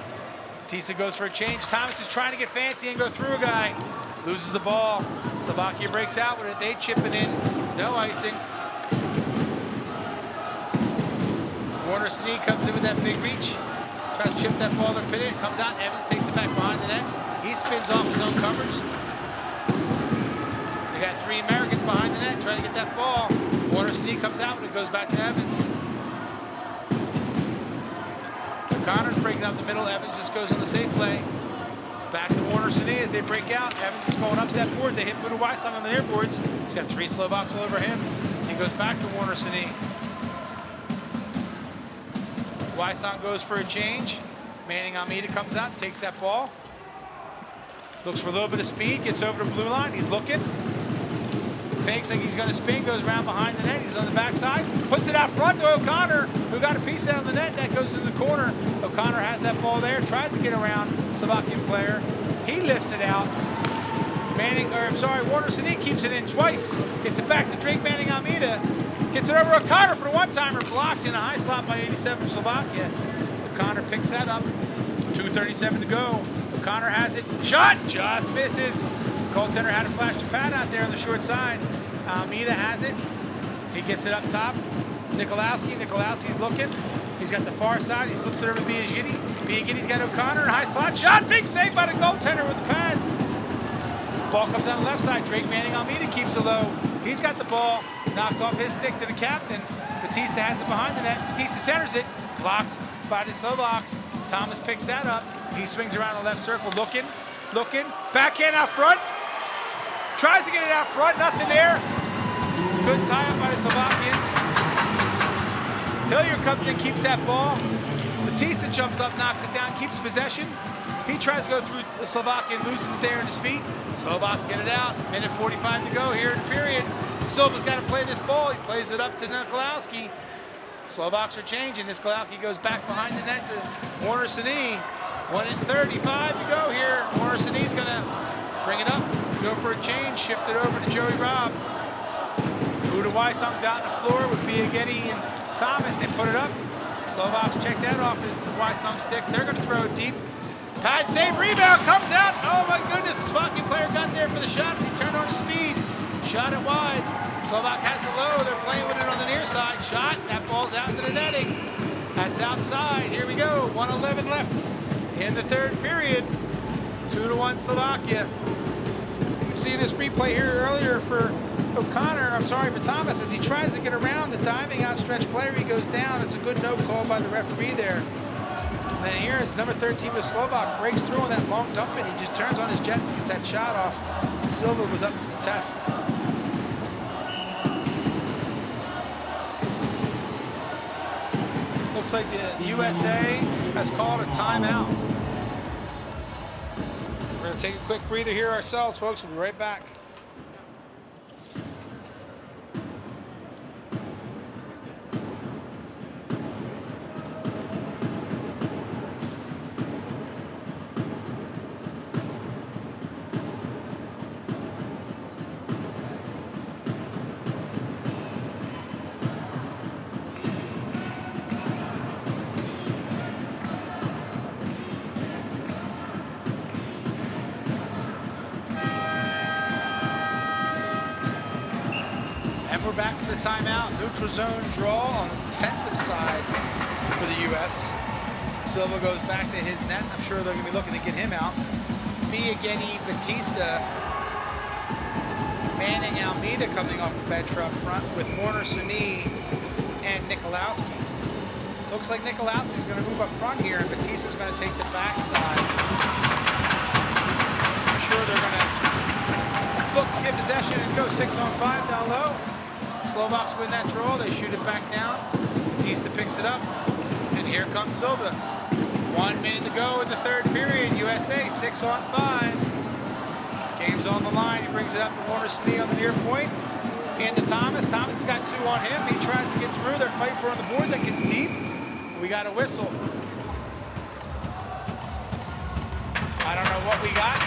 Batista goes for a change. Thomas is trying to get fancy and go through a guy. Loses the ball. Slovakia breaks out with it. They chip it in. No icing. Warner Sine comes in with that big reach. Tries to chip that ball to pin it. Comes out. Evans takes it back behind the net. He spins off his own coverage. They got 3 Americans behind the net trying to get that ball. Warner Sine comes out, but it goes back to Evans. Connor's breaking up the middle. Evans just goes on the safe play. Back to Warner Sine as they break out. Evans is going up that board. They hit Buda Wysong on the near boards. He's got 3 Slovaks all over him. He goes back to Warner Sine. Wysong goes for a change. Manning Almeida comes out, takes that ball. Looks for a little bit of speed, gets over the blue line. He's looking. Fakes like he's going to spin, goes around behind the net. He's on the backside. Puts it out front to O'Connor, who got a piece out of the net. That goes in the corner. O'Connor has that ball there, tries to get around Slovakian player. He lifts it out. Warner Sine keeps it in twice. Gets it back to Drake Manning Almeida. Gets it over O'Connor for the one-timer, blocked in a high slot by 87 Slovakia. O'Connor picks that up. 2:37 to go. O'Connor has it. Shot! Just misses. Goaltender had to flash the pad out there on the short side. Almeida has it. He gets it up top. Nikolowski's looking. He's got the far side. He flips it over to Biagini. Biagini's got O'Connor in high slot. Shot! Big save by the goaltender with the pad. Ball comes down the left side. Drake Manning Almeida keeps it low. He's got the ball. Knocked off his stick to the captain. Batista has it behind the net. Batista centers it. Blocked by the Slovaks. Thomas picks that up. He swings around the left circle. Looking. Backhand out front. Tries to get it out front. Nothing there. Couldn't tie up by the Slovakians. Hilliard comes in, keeps that ball. Batista jumps up, knocks it down, keeps possession. He tries to go through the Slovakian, loses it there in his feet. Slovak get it out. Minute 45 to go here in the period. Silva's got to play this ball. He plays it up to Nikolowski. Slovaks are changing. Nikolowski goes back behind the net to Warner Sine. 1:35 to go here. Warner Sine's going to bring it up, go for a change, shift it over to Joey Robb. Buda Wysong's out on the floor with Biagini and Thomas. They put it up. Slovaks check that off his Wysong stick. They're going to throw it deep. Pad save, rebound, comes out. Oh my goodness, the Slovakian player got there for the shot. He turned on his speed, shot it wide. Slovak has it low. They're playing with it on the near side. Shot, that ball's out into the netting. That's outside. Here we go. 1:11 left in the third period. 2-1 Slovakia. You can see this replay here earlier for O'Connor, for Thomas, as he tries to get around the diving outstretched player. He goes down. It's a good no call by the referee there. And then here is number 13 with Slovak, breaks through on that long dump, and he just turns on his jets and gets that shot off. Silva was up to the test. Looks like the USA has called a timeout. We're going to take a quick breather here ourselves, folks. We'll be right back. We're back to the timeout. Neutral zone draw on the defensive side for the U.S. Silva goes back to his net. I'm sure they're going to be looking to get him out. Biagini, Batista, Manning Almeida coming off the bench up front with Warner Sine and Nikolowski. Looks like Nikolowski's going to move up front here, and Batista's going to take the backside. I'm sure they're going to look to get possession and go 6-on-5 down low. Slovaks win that draw. They shoot it back down. Batista picks it up. And here comes Silva. 1 minute to go in the third period. USA 6-on-5. Game's on the line. He brings it up to Warner Sine on the near point. into Thomas. Thomas has got 2 on him. He tries to get through. They're fighting for on the boards. That gets deep. We got a whistle. I don't know what we got.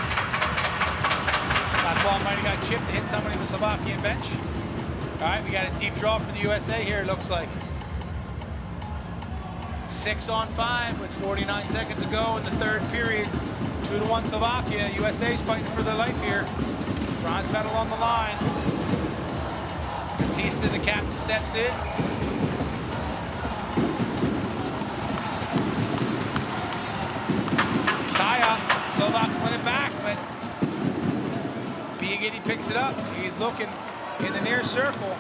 That ball might have got chipped to hit somebody in the Slovakian bench. All right, we got a deep draw for the USA here, it looks like. 6 on 5 with 49 seconds to go in the 3rd period. 2-1 Slovakia. USA's fighting for their life here. Bronze medal on the line. Batista, the captain, steps in. Tie up. Slovaks win it back, but Biagini picks it up. He's looking in the near circle.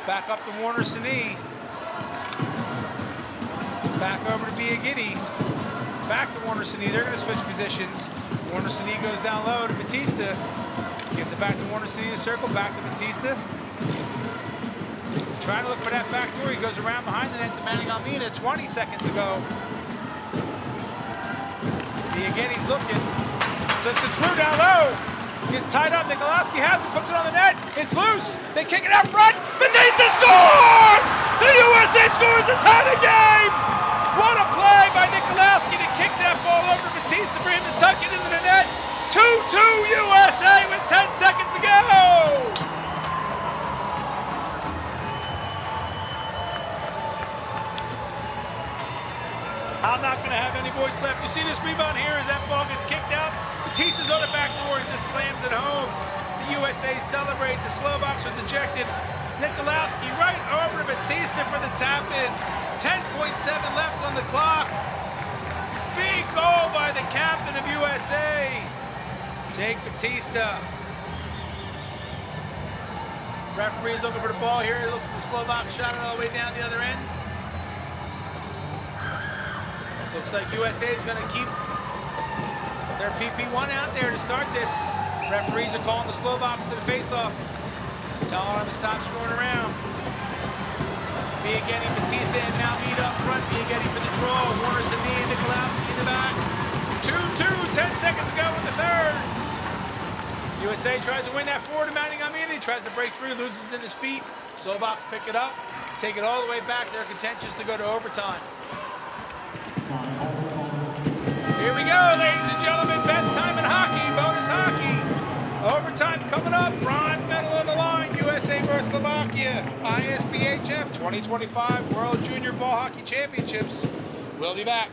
Back up to Warner Sini. Back over to Biagini. Back to Warner Sini. They're going to switch positions. Warner Sini goes down low to Batista. Gives it back to Warner Sini in the circle. Back to Batista. Trying to look for that back door. He goes around behind the net, demanding Almeida. 20 seconds to go. Biagini's looking. Slips it through down low. Gets tied up. Nikolowski has it, puts it on the net. It's loose. They kick it out front. Batista scores! The USA scores to tie the game! What a play by Nikolowski to kick that ball over to Batista for him to tuck it into the net. 2-2 USA with 10 seconds to go! I'm not going to have any voice left. You see this rebound here as that ball gets kicked out? Batista's on the back door and just slams it home. The USA celebrate. The Slovaks are dejected. Nikolowski right over to Batista for the tap-in. 10.7 left on the clock. Big goal by the captain of USA, Jake Batista. Referee's looking for the ball here. It looks like the Slovaks shot it all the way down the other end. Looks like USA is going to keep their PP1 out there to start this. Referees are calling the Slovaks to the face-off, telling them to stop screwing around. Biagini, Batista, and now meet up front. Biagini for the draw. Warner Sini and Nikolowski in the back. 2-2, 10 seconds to go in the 3rd. USA tries to win that forward, demanding Almeida. He tries to break through, loses in his feet. Slovaks pick it up, take it all the way back. They're contentious to go to overtime. Here we go, ladies and gentlemen. Best time in hockey, bonus hockey. Overtime coming up. Bronze medal on the line. USA versus Slovakia. ISBHF 2025 World Junior Ball Hockey Championships. We'll be back.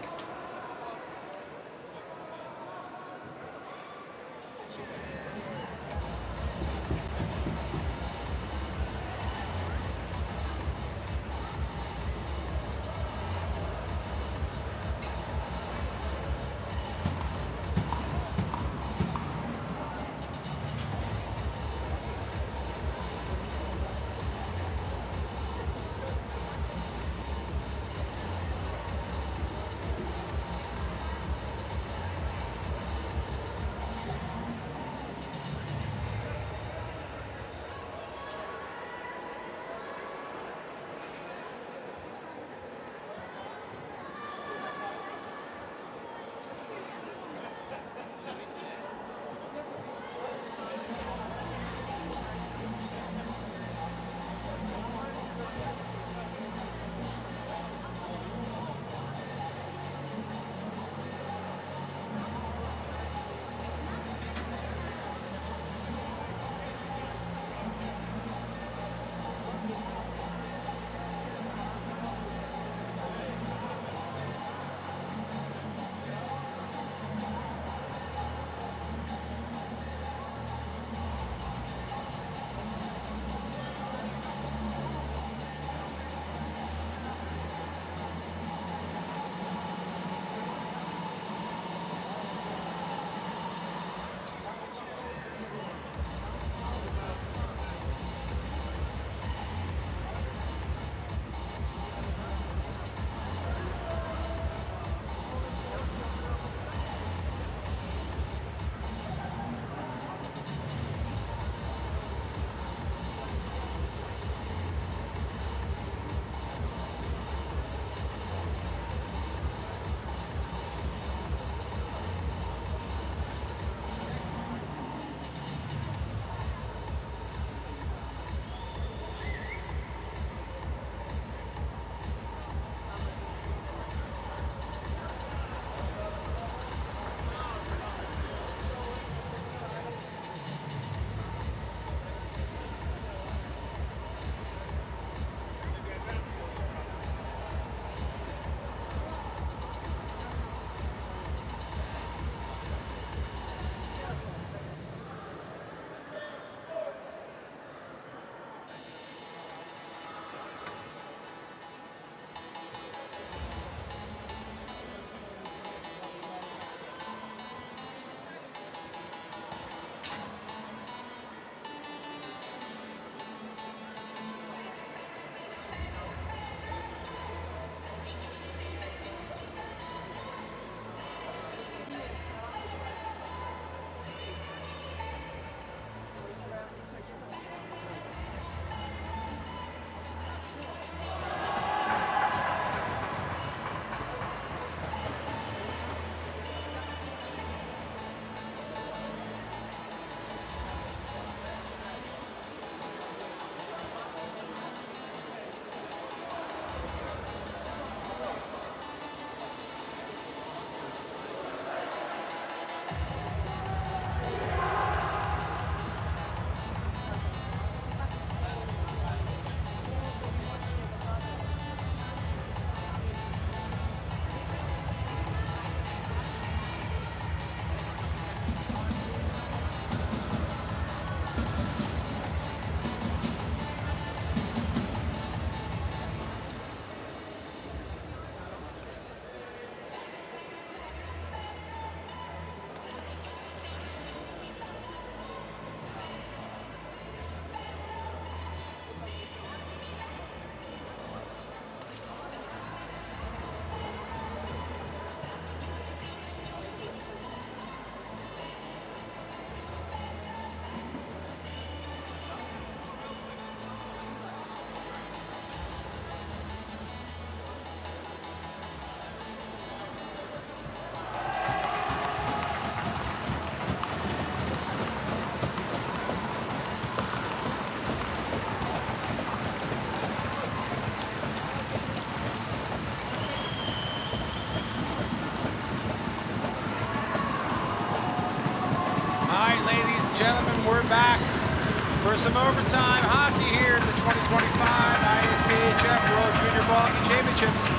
for some overtime hockey here at the 2025 ISPHF World Junior Ball Hockey Championships.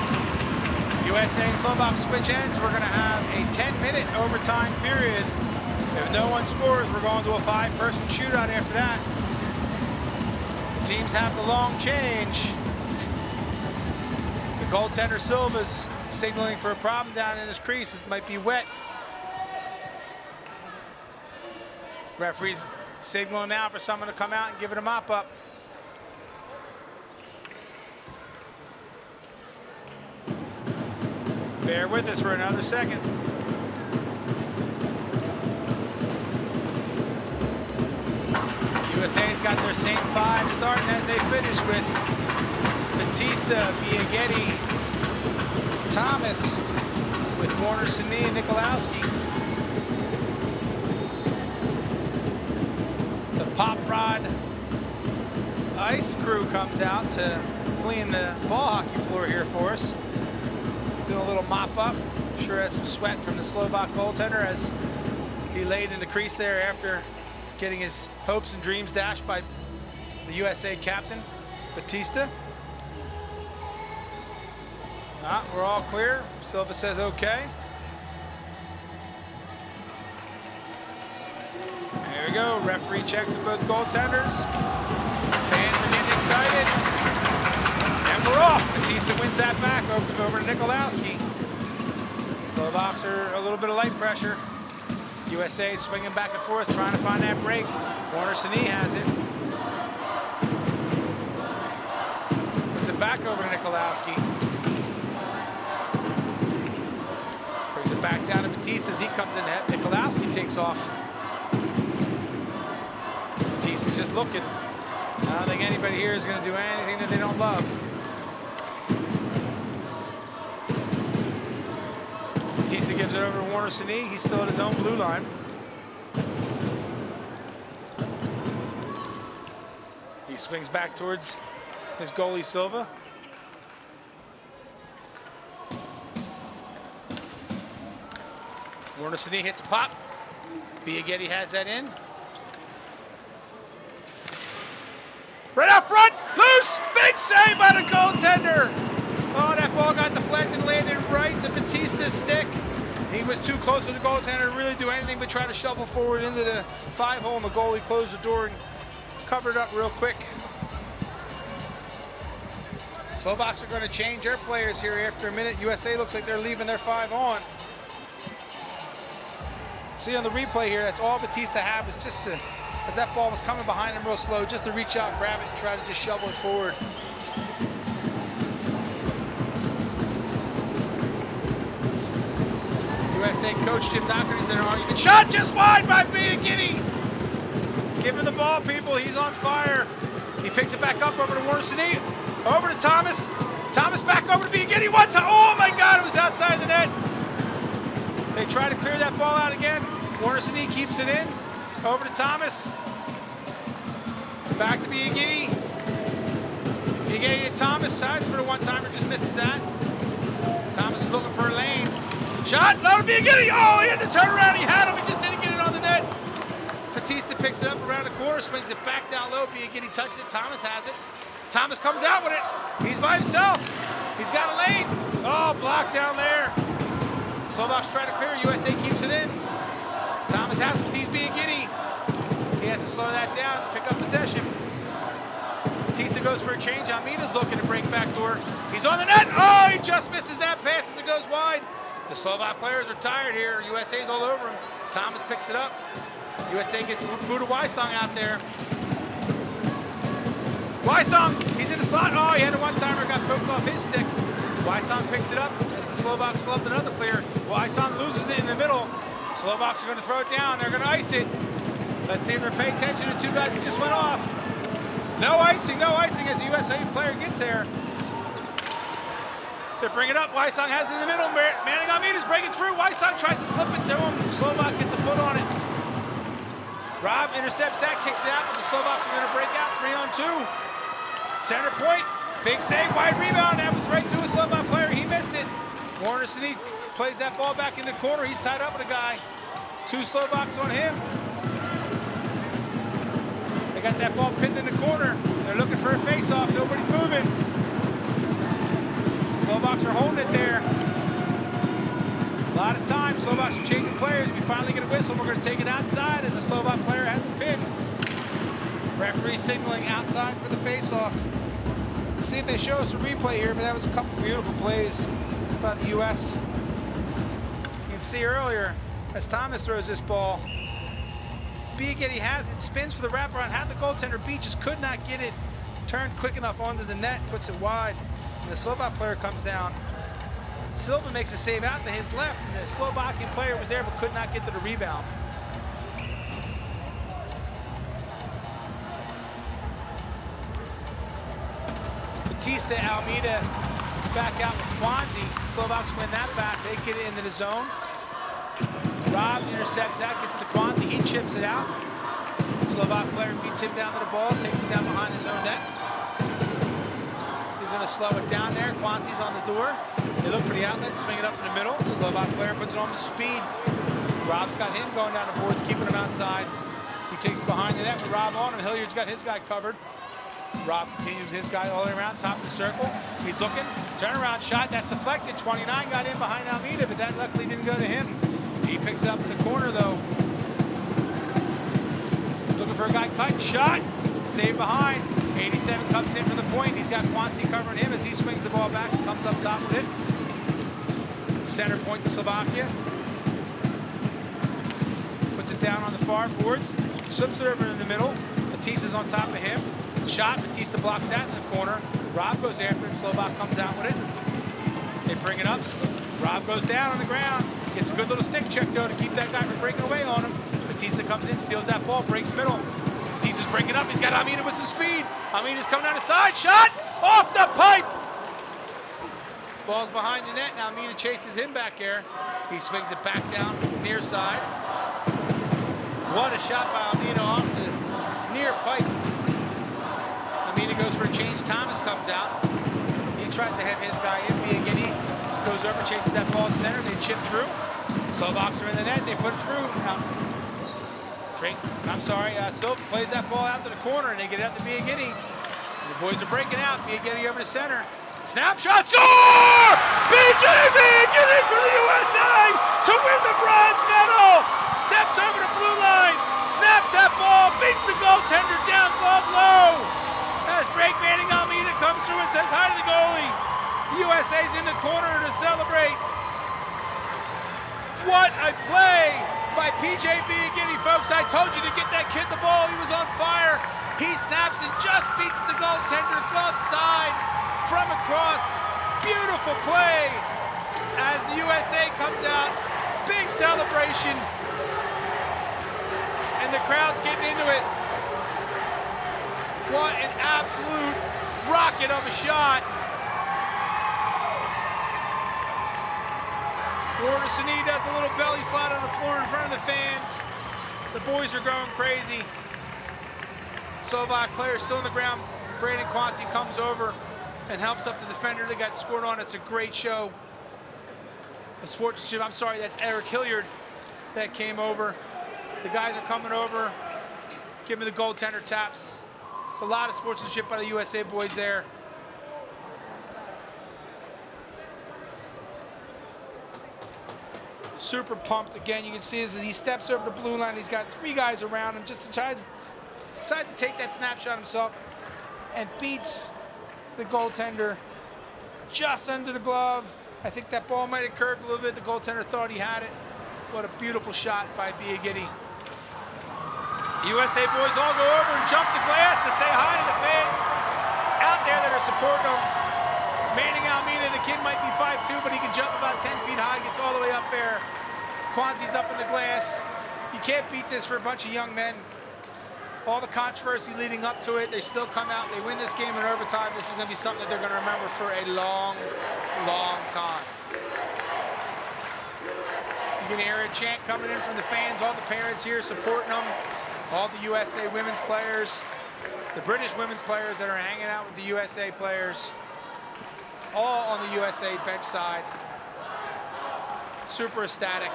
USA and Slovak switch ends. We're going to have a 10-minute overtime period. If no one scores, we're going to a 5-person shootout after that. The teams have the long change. The goaltender Silva's signaling for a problem down in his crease. It might be wet. Referee's signaling now for someone to come out and give it a mop-up. Bear with us for another second. USA's got their same 5 starting as they finish with Batista, Biaghetti, Thomas, with Warner, Sini, and Nikolowski. The Pop Rod Ice crew comes out to clean the ball hockey floor here for us. Doing a little mop up. I'm sure had some sweat from the Slovak goaltender as he laid in the crease there after getting his hopes and dreams dashed by the USA captain, Batista. We're all clear. Silva says okay. There we go. Referee checks with both goaltenders. Fans are getting excited. And we're off. Batista wins that back over to Nikolowski. Slovaks are a little bit of light pressure. USA swinging back and forth, trying to find that break. Warner Sini has it. Puts it back over to Nikolowski. Brings it back down to Batista as he comes in net. Nikolowski takes off. Batista's just looking. I don't think anybody here is going to do anything that they don't love. Batista gives it over to Warner Sini. He's still at his own blue line. He swings back towards his goalie Silva. Warner Sini hits a pop. Biaghetti has that in. Right out front, loose, big save by the goaltender. Oh, that ball got deflected and landed right to Batista's stick. He was too close to the goaltender to really do anything but try to shovel forward into the 5-hole, and the goalie closed the door and covered it up real quick. Slovaks are going to change their players here after a minute. USA looks like they're leaving their 5 on. See on the replay here, that's all Batista had was just to, as that ball was coming behind him real slow, just to reach out, grab it, and try to just shovel it forward. USA coach Jim Docherty's in an argument. Shot just wide by Biaghetti. Give him the ball, people. He's on fire. He picks it back up over to Warner Sini. Over to Thomas. Thomas back over to Biaghetti. One time. Oh my God! It was outside the net. They try to clear that ball out again. Warner Sini keeps it in. Over to Thomas. Back to Biaghetti. Biaghetti to Thomas. Sides for the one-timer. Just misses that. Thomas is looking for a lane. Shot, low to Biaghetti. Oh, he had to turn around. He had him. He just didn't get it on the net. Batista picks it up around the corner, swings it back down low. Biaghetti touches it. Thomas has it. Thomas comes out with it. He's by himself. He's got a lane. Oh, blocked down there. Slovaks try to clear. USA keeps it in. Thomas has him. Sees Biaghetti. He has to slow that down, pick up possession. Batista goes for a change. Almeida's looking to break back door. He's on the net. Oh, he just misses that pass as it goes wide. The Slovak players are tired here. USA's all over him. Thomas picks it up. USA gets Buda Wysong out there. Wysong, he's in the slot. Oh, he had a one-timer, got poked off his stick. Wysong picks it up as the Slovaks flubbed another clear. Wysong loses it in the middle. Slovaks are going to throw it down. They're going to ice it. Let's see if they're paying attention to 2 guys that just went off. No icing as the USA player gets there. They're bringing it up. Wysong has it in the middle. Manning Almeida's breaking through. Wysong tries to slip it to him. Slovak gets a foot on it. Rob intercepts that, kicks it out, but the Slovaks are going to break out 3-on-2. Center point, big save, wide rebound. That was right to a Slovak player. He missed it. Warner Sini plays that ball back in the corner. He's tied up with a guy. 2 Slovaks on him. They They got that ball pinned in the corner. They're looking for a face-off. Nobody's moving. Slovaks are holding it there. A lot of time. Slovaks are changing players. We finally get a whistle. We're going to take it outside as the Slovak player has a pin. Referee signaling outside for the face-off. See if they show us a replay here, but that was a couple beautiful plays by the U.S. You can see earlier, as Thomas throws this ball, Biagietti has it, spins for the wraparound, had the goaltender beat, just could not get it turned quick enough onto the net, puts it wide, and the Slovak player comes down. Silva makes a save out to his left, and the Slovakian player was there but could not get to the rebound. Batista, Almeida back out with Kwanzi. Slovaks win that back. They get it into the zone. Rob intercepts that, gets to Kwanzi. He chips it out. Slovak player beats him down to the ball, takes it down behind his own net. He's going to slow it down there. Kwanzi's on the door. They look for the outlet, swing it up in the middle. Slovak player puts it on with speed. Rob's got him going down the boards, keeping him outside. He takes it behind the net with Rob on him. Hilliard's got his guy covered. Rob continues his guy all the way around, top of the circle. He's looking, turnaround shot, that's deflected. 29 got in behind Almeida, but that luckily didn't go to him. He picks it up in the corner though. Looking for a guy cut, shot, save behind. 87 comes in for the point. He's got Kwanzi covering him as he swings the ball back and comes up top with it. Center point to Slovakia. Puts it down on the far boards. Slips it over in the middle. Batista's on top of him. Shot, Batista blocks that in the corner. Rob goes after it, Slovak comes out with it. They bring it up, Rob goes down on the ground. Gets a good little stick check though to keep that guy from breaking away on him. Batista comes in, steals that ball, breaks middle. Batista's breaking up, he's got Almeida with some speed. Almeida's coming down the side, shot! Off the pipe! Ball's behind the net, now Almeida chases him back there. He swings it back down near side. What a shot by Almeida off the near pipe. Almeida goes for a change, Thomas comes out. He tries to have his guy in, Biagietti goes over, chases that ball in center, they chip through. Slovaks are in the net, they put it through. Now, Silva plays that ball out to the corner and they get it out to Biagietti. The boys are breaking out, Biagietti over to center. Snapshot, score! Biagietti for the USA to win the bronze medal! Steps over the blue line, snaps that ball, beats the goaltender down, glove low. As Drake Manning Almeida comes through and says hi to the goalie. The USA's in the corner to celebrate. What a play by PJ Biagietti, folks. I told you to get that kid the ball. He was on fire. He snaps and just beats the goaltender, glove side from across. Beautiful play as the USA comes out. Big celebration. And the crowd's getting into it. What an absolute rocket of a shot. Wardasini does a little belly slide on the floor in front of the fans. The boys are going crazy. Slovak player still on the ground. Brandon Kwanzi comes over and helps up the defender that got scored on. It's a great show. A sportsmanship, I'm sorry, that's Eric Hilliard that came over. The guys are coming over, giving the goaltender taps. It's a lot of sportsmanship by the USA boys there. Super pumped. Again, you can see as he steps over the blue line, he's got 3 guys around him, just decides to take that snapshot himself and beats the goaltender just under the glove. I think that ball might have curved a little bit. The goaltender thought he had it. What a beautiful shot by Biagietti. USA boys all go over and jump the glass to say hi to the fans out there that are supporting them. Manning Almeida, the kid might be 5'2", but he can jump about 10 feet high, gets all the way up there. Kwanzi's up in the glass. You can't beat this for a bunch of young men. All the controversy leading up to it, they still come out, they win this game in overtime. This is going to be something that they're going to remember for a long, long time. You can hear a chant coming in from the fans, all the parents here supporting them. All the USA women's players, the British women's players that are hanging out with the USA players, all on the USA bench side. Super ecstatic.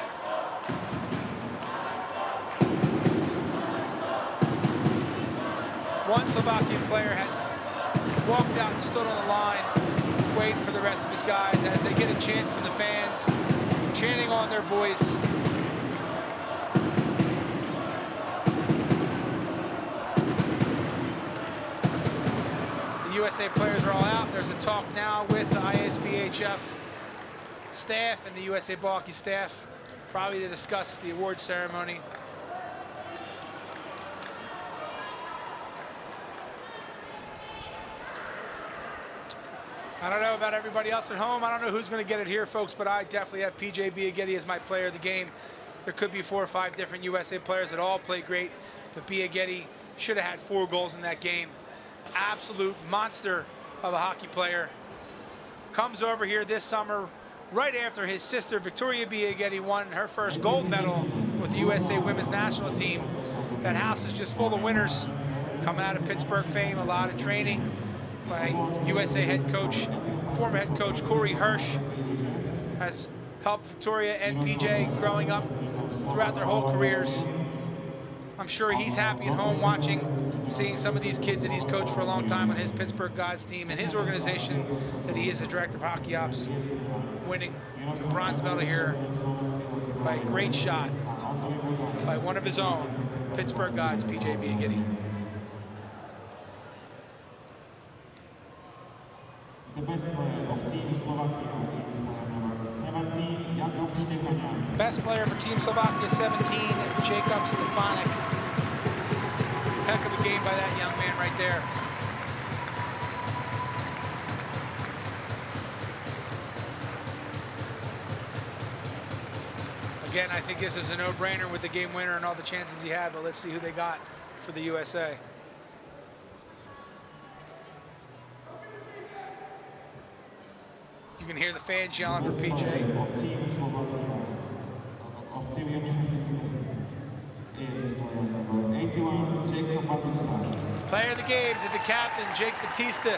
One Slovakian player has walked out and stood on the line, waiting for the rest of his guys as they get a chant from the fans, chanting on their boys. The USA players are all out. There's a talk now with the ISBHF staff and the USA Hockey staff, probably to discuss the award ceremony. I don't know about everybody else at home. I don't know who's going to get it here, folks, but I definitely have PJ Biaghetti as my player of the game. There could be 4 or 5 different USA players that all played great, but Biaghetti should have had 4 goals in that game. Absolute monster of a hockey player. Comes over here this summer right after his sister Victoria Biaghetti won her first gold medal with the USA women's national team. That house is just full of winners coming out of Pittsburgh fame, a lot of training by USA head coach, former head coach Corey Hirsch has helped Victoria and PJ growing up throughout their whole careers. I'm sure he's happy at home watching, seeing some of these kids that he's coached for a long time on his Pittsburgh Gods team and his organization that he is the director of hockey ops, winning the bronze medal here by a great shot by one of his own, Pittsburgh Gods, PJ Biaghetti. The best player of Team Slovakia is player number 17, Jakub Štefaniak. Best player for Team Slovakia, 17, Jakub Štefaniak. Heck of a game by that young man right there. Again, I think this is a no-brainer with the game winner and all the chances he had, but let's see who they got for the USA. You can hear the fans yelling for PJ. Of Team Slovakia of the United States is player number 81, Jacob Batista. Player of the game to the captain, Jake Batista.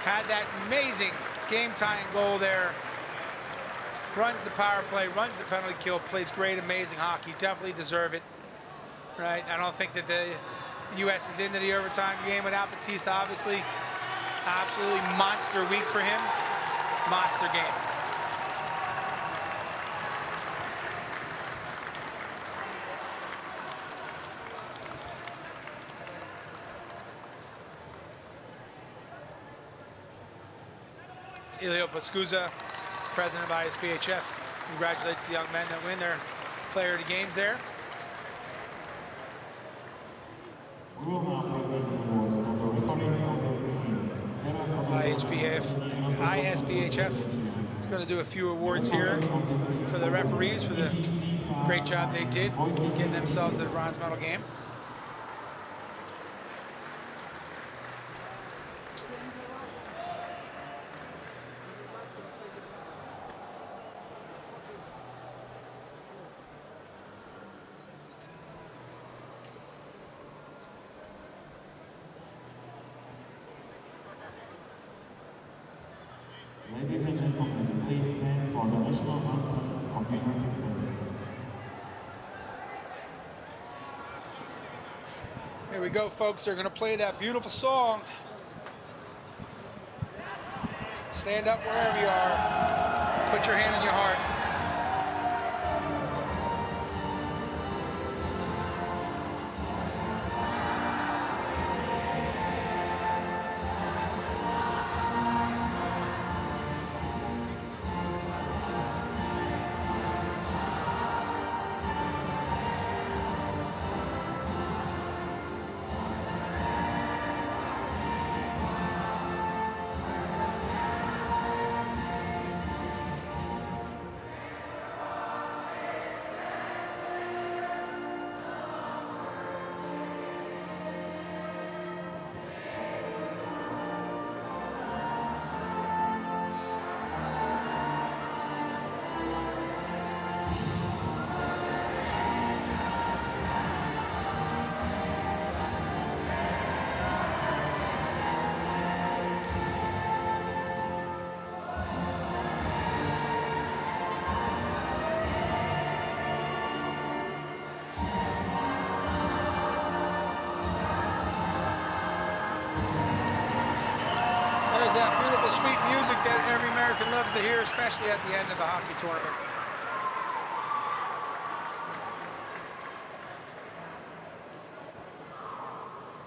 Had that amazing game-tying goal there. Runs the power play, runs the penalty kill, plays great, amazing hockey. Definitely deserve it, right? I don't think that the U.S. is into the overtime game without Batista, obviously. Absolutely monster week for him. Monster game. It's Ilio Pascuza, president of ISBHF, congratulates the young men that win their player of the games there. We will now present the awards to the referees of this game. ISBHF is going to do a few awards here for the referees for the great job they did getting themselves to the bronze medal game. Ladies and gentlemen, please stand for the national anthem of the United States. Here we go, folks. They're going to play that beautiful song. Stand up wherever you are. Put your hand in your heart. that beautiful, sweet music that every American loves to hear, especially at the end of a hockey tournament.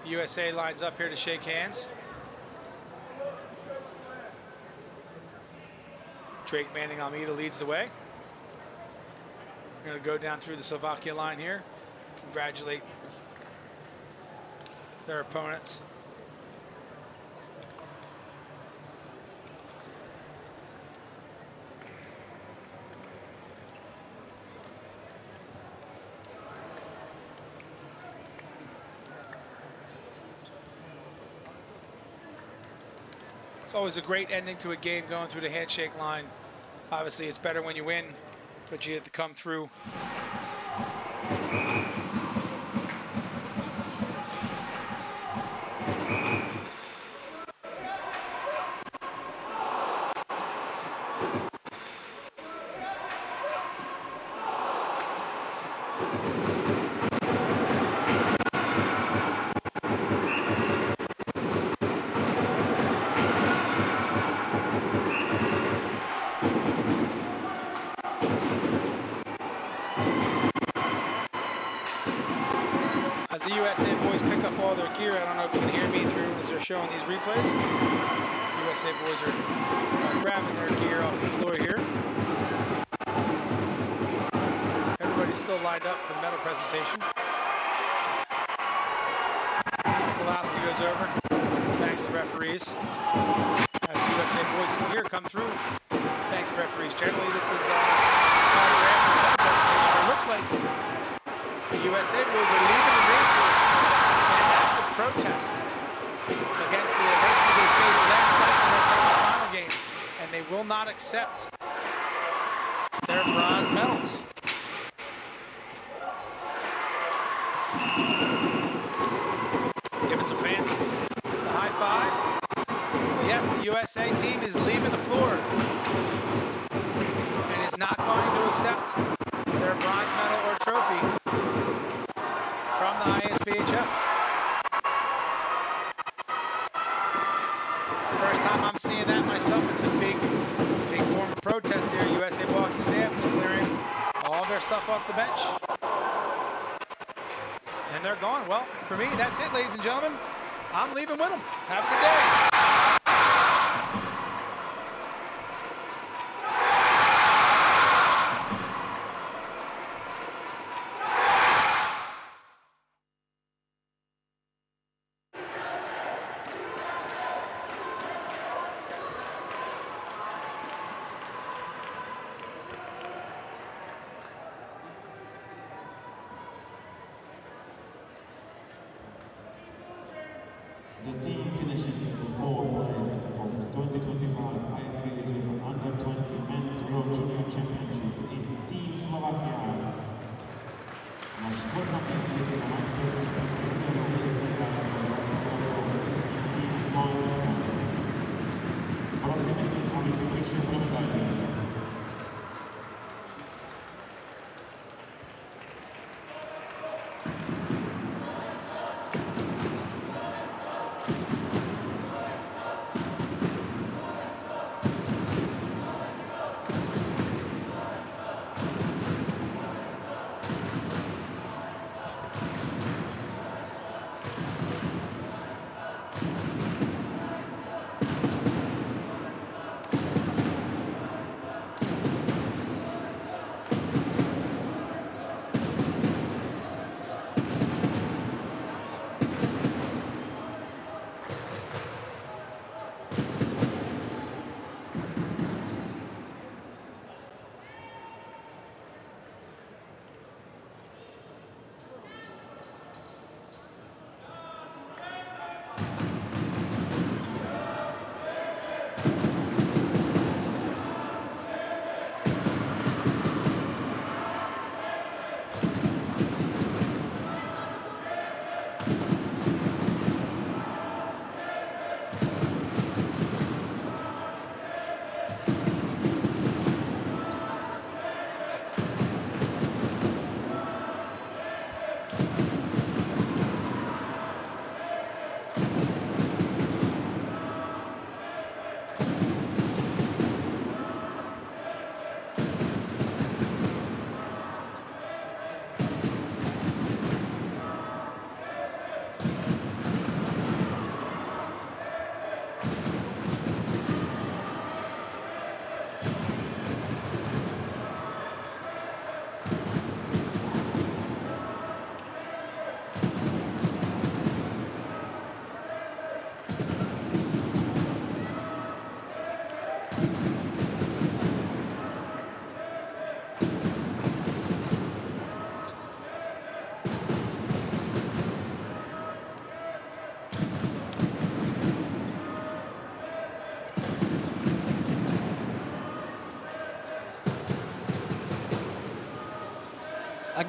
The USA lines up here to shake hands. Drake Manning Almeida leads the way. We're going to go down through the Slovakia line here. Congratulate their opponents. It's always a great ending to a game going through the handshake line. Obviously, it's better when you win, but you have to come through. As the USA boys pick up all their gear, I don't know if you can hear me through as they're showing these replays. USA boys are grabbing their gear off the floor here. Everybody's still lined up for the medal presentation. Nikolowski goes over, thanks the referees. As the USA boys here come through, thank the referees. Generally, this is it looks like the USA boys are leaving the ring for an active protest against the adversity they faced last night in their semifinal game, and they will not accept their bronze medals. Giving some fans a high five. But yes, the USA team is leaving the floor and is not going to accept their bronze medal or trophy from the ISBHF. First time I'm seeing that myself. It's a big form of protest here. USA hockey staff is clearing all their stuff off the bench. And they're gone. Well, for me, that's it, ladies and gentlemen. I'm leaving with them. Have a good day. The team finishes in the fourth place of 2025 ISBHF Under 20 Men's World Junior Championships is Team Slovakia. Na czwartym miejscu na majstrovstwie świata jest Team Slovenska. Prosimy ich, aby się bliższe przywitali.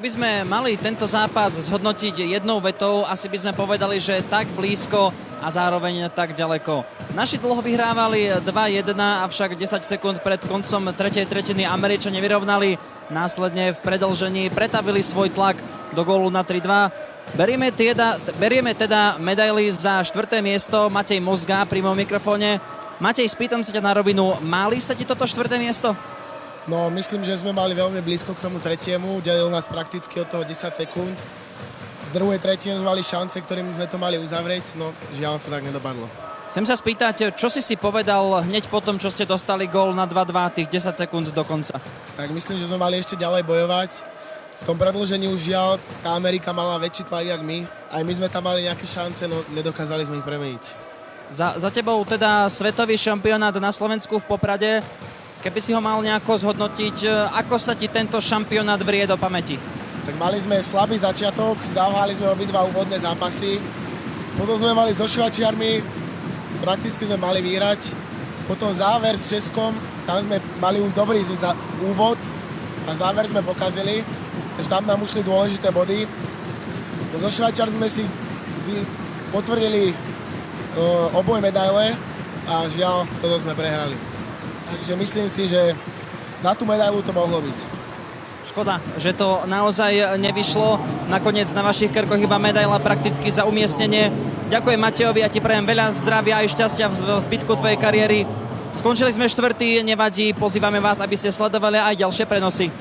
by sme mali tento zápas zhodnotiť jednou vetou, asi by sme povedali, že tak blízko a zároveň tak ďaleko. Naši dlho vyhrávali 2-1, avšak 10 sekúnd pred koncom tretej tretiny Američania vyrovnali. Následne v predĺžení pretavili svoj tlak do gólu na 3-2. Berieme teda medaily za 4. miesto. Matej Mozga pri mojom mikrofóne. Matej, spýtam sa ťa na rovinu, máli sa ti toto 4. miesto? No, myslím, že sme mali veľmi blízko k tomu 3. Delil nás prakticky od toho 10 sekúnd. V druhej tretine sme mali šance, ktorým sme to mali uzavrieť, no žiaľ to tak nedopadlo. Chcem sa spýtať, čo si povedal hneď po tom, čo ste dostali gól na 2-2, tých 10 sekúnd do konca? Tak myslím, že sme mali ešte ďalej bojovať. V tom predĺžení už žiaľ, tá Amerika mala väčší tlak jak my. Aj my sme tam mali nejaké šance, no nedokázali sme ich premeniť. Za tebou teda svetový šampionát na Slovensku v Poprade. Keby si ho mal nejako zhodnotiť, ako sa ti tento šampionát vrie do pamäti? Tak mali sme slabý začiatok, zaváhali sme obidva úvodné zápasy. Potom sme mali so Švajčiarmi, prakticky sme mali vyhrať. Potom záver s Českom, tam sme mali už dobrý úvod a záver sme pokazili, takže tam nám ušli dôležité body. No so Švajčiarmi sme si potvrdili oboj medaile a žiaľ, toto sme prehrali. Takže myslím si, že na tú medailu to mohlo byť. Škoda, že to naozaj nevyšlo. Nakoniec na vašich krkoch iba medaila prakticky za umiestnenie. Ďakujem Matejovi a ti prajem veľa zdravia a šťastia v zbytku tvojej kariéry. Skončili sme 4., nevadí, pozývame vás, aby ste sledovali aj ďalšie prenosy.